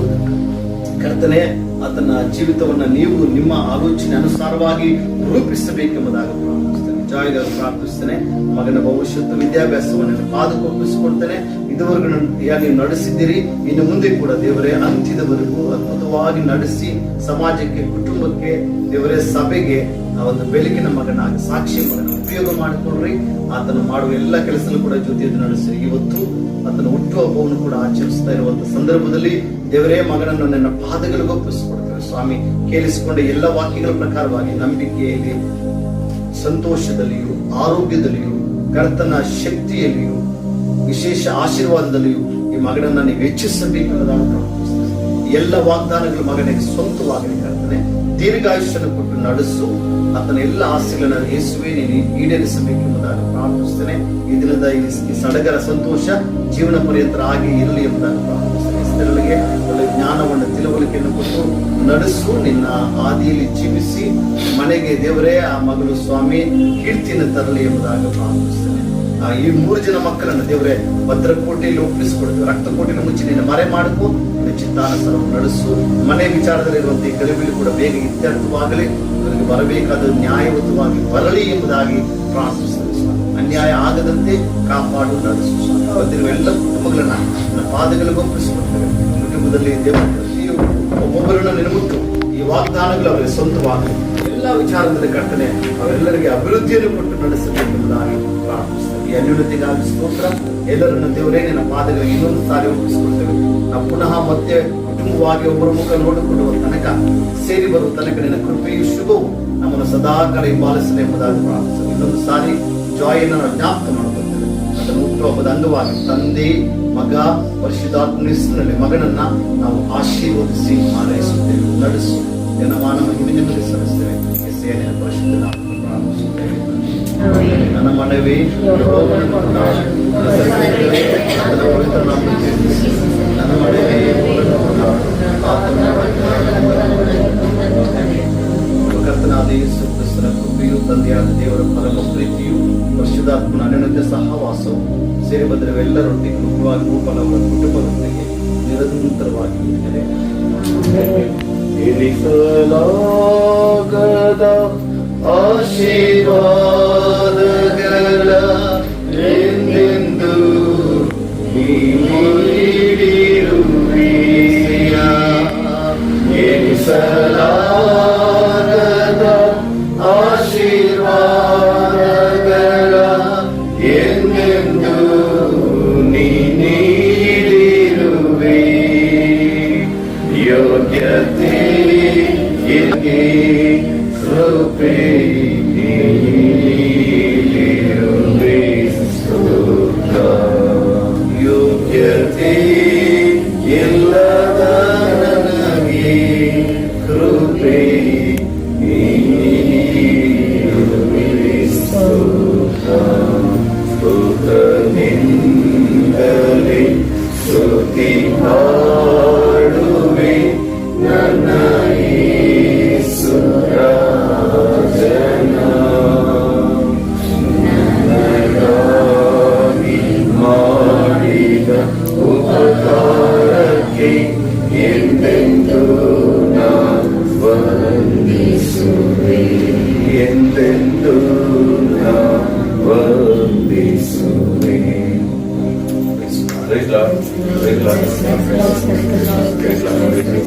ಕರ್ತನೆ, ಆತನ ಜೀವಿತವನ್ನ ನೀವು ನಿಮ್ಮ ಆಲೋಚನೆ ಅನುಸಾರವಾಗಿ ರೂಪಿಸಬೇಕೆಂಬುದಾಗಿ ಪ್ರಾರ್ಥಿಸ್ತೇನೆ. ಜಾಯ್ಗಾಗಿ ಪ್ರಾರ್ಥಿಸ್ತೇನೆ. ಮಗನ ಭವಿಷ್ಯದ ವಿದ್ಯಾಭ್ಯಾಸವನ್ನು ಪಾದಕ್ಕೆ ಒಪ್ಪಿಸಿಕೊಡ್ತೇನೆ. ಇದುವರೆಗೂ ನೀವು ನಡೆಸಿದ್ದೀರಿ, ಇನ್ನು ಮುಂದೆ ಕೂಡ ದೇವರೇ ಅಂತ್ಯದವರೆಗೂ ಅದ್ಭುತವಾಗಿ ನಡೆಸಿ ಸಮಾಜಕ್ಕೆ, ಕುಟುಂಬಕ್ಕೆ, ದೇವರೇ ಸಭೆಗೆ ಒಂದು ಬೆಳಕಿನ ಮಗನಾಗಿ, ಸಾಕ್ಷಿ ಮಗನ ಉಪಯೋಗ ಮಾಡಿಕೊಡ್ರಿ. ಆತನು ಮಾಡುವ ಎಲ್ಲ ಕೆಲಸನೂ ಕೂಡ ಜೊತೆಯಲ್ಲಿ ನಡೆಸಿ. ಇವತ್ತು ಆತನ ಹುಟ್ಟುಹಬ್ಬವನ್ನು ಕೂಡ ಆಚರಿಸ್ತಾ ಇರುವಂತಹ ಸಂದರ್ಭದಲ್ಲಿ ದೇವರೇ ಮಗನನ್ನು ನನ್ನ ಪಾದಗಳಿಗೆ ಒಪ್ಪಿಸಿಕೊಡ್ತೇವೆ ಸ್ವಾಮಿ. ಕೇಳಿಸಿಕೊಂಡ ಎಲ್ಲ ವಾಕ್ಯಗಳ ಪ್ರಕಾರವಾಗಿ ನಂಬಿಕೆಯಲ್ಲಿ, ಸಂತೋಷದಲ್ಲಿಯೂ, ಆರೋಗ್ಯದಲ್ಲಿಯೂ, ಕರ್ತನ ಶಕ್ತಿಯಲ್ಲಿಯೂ ವಿಶೇಷ ಆಶೀರ್ವಾದದಲ್ಲಿಯೂ ಈ ಮಗನನ್ನ ನೀವು ಹೆಚ್ಚಿಸಬೇಕು ಅನ್ನೋದಾಗಿ ಪ್ರಾರ್ಥಿಸ್ತೇನೆ. ಎಲ್ಲ ವಾಗ್ದಾನಗಳು ಮಗನಿಗೆ ಸ್ವಂತವಾಗಲಿ ಕರ್ತನೆ. ದೀರ್ಘಾಯುಷ್ಯನ ಕೊಟ್ಟು ನಡೆಸು. ಆತನ ಎಲ್ಲ ಆಸೆಗಳನ್ನು ಯೇಸುವೆ ನೀನು ಈಡೇರಿಸಬೇಕು ಎಂಬುದಾಗಿ ಪ್ರಾರ್ಥಿಸ್ತೇನೆ. ಈ ದಿನದ ಈ ಸಡಗರ ಸಂತೋಷ ಜೀವನ ಪರ್ಯಂತರ ಆಗಿ ಇರಲಿ ಎಂಬುದಾಗಿ ಪ್ರಾರ್ಥಿಸ್ತೇನೆ. ಇಷ್ಟರೊಳಗೆ ಒಳ್ಳೆ ಜ್ಞಾನವನ್ನು ತಿಳುವಳಿಕೆಯನ್ನು ಕೊಟ್ಟು ನಡೆಸು. ನಿನ್ನ ಆದಿಯಲ್ಲಿ ಜೀವಿಸಿ ಮನೆಗೆ ದೇವರೇ ಆ ಮಗಳು ಸ್ವಾಮಿ ಕೀರ್ತಿಯನ್ನು ತರಲಿ ಎಂಬುದಾಗಿ ಪ್ರಾರ್ಥಿಸ್ತೇನೆ. ಈ 3 ಜನ ಮಕ್ಕಳನ್ನು ದೇವರೇ ಭದ್ರಕೋಟೆಯಲ್ಲಿ ಒಪ್ಪಿಸಿಕೊಡ್ತೇವೆ. ರಕ್ತಕೋಟೆಯನ್ನು ಮುಚ್ಚಿ ನಿನ್ನ ಮರೆ ಮಾಡಕು. ನಿನ್ನ ಚಿತ್ತಾನುಸಾರ ನಡೆಸು. ಮನೆ ವಿಚಾರದಲ್ಲಿರುವಂತಹ ಈ ಗಲಿಬಿಲಿ ಕೂಡ ಬೇಗ ಇತ್ಯರ್ಥವಾಗಲಿ. ಅವರಿಗೆ ಬರಬೇಕಾದ ನ್ಯಾಯಯುತವಾಗಿ ಬರಲಿ ಎಂಬುದಾಗಿ ಪ್ರಾರ್ಥಿಸ್ತೇವೆ ಸ್ವಾಮಿ. ಅನ್ಯಾಯ ಆಗದಂತೆ ಕಾಪಾಡು ನಡೆಸು ಸ್ವಾಮಿ. ಬಂದಿರುವ ಎಲ್ಲ ಕುಟುಂಬಗಳನ್ನ ನನ್ನ ಪಾದಗಳಿಗೆ ಒಪ್ಪಿಸಿಕೊಡ್ತೇವೆ. ಕುಟುಂಬದಲ್ಲಿ ದೇವರ ಒಬ್ಬೊಬ್ಬರನ್ನ ನೆನಮುಟ್ಟು ಈ ವಾಗ್ದಾನಗಳು ಅವರಿಗೆ ಸ್ವಂತವಾಗಲಿ. ಎಲ್ಲ ವಿಚಾರದಲ್ಲಿ ಕರ್ತನೆ ಅವರೆಲ್ಲರಿಗೆ ಅಭಿವೃದ್ಧಿಯನ್ನು ಕೊಟ್ಟು ನಡೆಸಬೇಕೆಂಬುದಾಗಿ ಪ್ರಾರ್ಥಿಸ್ತೇವೆ. ಈ ಅನ್ಯೂನತೆಗಾಗಿ ಸ್ತೋತ್ರ. ಎಲ್ಲರನ್ನ ದೇವರೇ ನಿನ್ನ ಪಾದಗಳಿಗೆ ಇನ್ನೊಂದು ಸಾರಿ ಒಪ್ಪಿಸಿಕೊಳ್ತೇವೆ. ನಾವು ಪುನಃ ಮತ್ತೆ ಕುಟುಂಬವಾಗಿ ಒಬ್ಬರ ಮುಖ ನೋಡಿಕೊಳ್ಳುವ ತನಕ, ಸೇರಿ ಬರುವ ತನಕ ನಿನ್ನ ಕೃಪೆಯು ಶುಭವು ನಮ್ಮನ್ನು ಸದಾಕಾಲ ಹಿಂಬಾಲಿಸಲಿ ಎಂಬುದಾಗಿ ಪ್ರಾರ್ಥಿಸ್ತೇವೆ. ಇನ್ನೊಂದು ಸಾರಿ ಜಾಯಿಯನ್ನು ನಾವು ಜ್ಞಾಪಕ ಮಾಡ್ಕೊಳ್ತೇವೆ. ಅದನ್ನು ಹುಟ್ಟುಹಬ್ಬದ ಅಂಗವಾಗಿ ತಂದೆ, ಮಗ, ಪರಿಶುದ್ಧಾತ್ಮನ ಹೆಸರಿನಲ್ಲಿ ಮಗನನ್ನ ನಾವು ಆಶೀರ್ವದಿಸಿ ಹಾರೈಸುತ್ತೇವೆ. ನಡೆಸು ಜನಮಾನ ಮಹಿಮೆಯನ್ನು ಸಲ್ಲಿಸ್ತೇವೆ. ಸೇನೆಯ ಪರಿಶುದ್ಧ ನಾಮದಲ್ಲಿ ಪ್ರಾರ್ಥಿಸುತ್ತೇವೆ. ನನ್ನ ಮನವಿ ನನ್ನ ಮನವಿ ಕರ್ತನಾದ ಯೇಸು ಕ್ರಿಸ್ತನ ಕೃಪೆಯು, ತಂದೆಯಾದ ದೇವರ ಪರಮ ಪ್ರೀತಿಯು, ಪರಿಶುದ್ಧಾತ್ಮನ ಅನ್ಯೋನ್ಯ ಸಹವಾಸವು ಸೇರಿ ಬಂದಿರುವೆಲ್ಲರೊಟ್ಟಿಗೆ ಮುಖ್ಯವಾಗಿ ಗೋಪಾಲವರ ಕುಟುಂಬದೊಂದಿಗೆ ನಿರಂತರವಾಗಿ ಇರುತ್ತದೆ. ಎಣಿಸಲಾಗದ ಆಶೀರ್ವಾದಗಳ ಎಂದೆಂದು ನೀಡಿರುವೀಯ. ಎಣಿಸಲಾಗದ ಆಶೀರ್ವಾದಗಳ ಎಂದೆಂದು ನೀಡಿರುವೆ. ಯೋಗ್ಯತೆ ಕೃಪೆ ಯೋಗ್ಯತೆ ಇಲ್ಲದ ನನಗೆ ಕೃಪೆ ಸ್ತುತನಿಂದಲೇ ಸ್ತುತಿ ಹಾಡುವೆ ನನ್ನ ಯೇಸು ರಾಜನ. ನನಗಾಗಿ ಮಾಡಿದ ಉಪಕಾರಕ್ಕೆ ಎಂದೆಂದೂ ನಾ ವಂದಿಸುವೆ. ಎಂದೆಂದೂ ನಾ ವಂದಿಸುವೆ. Praise God. Praise God. Praise God.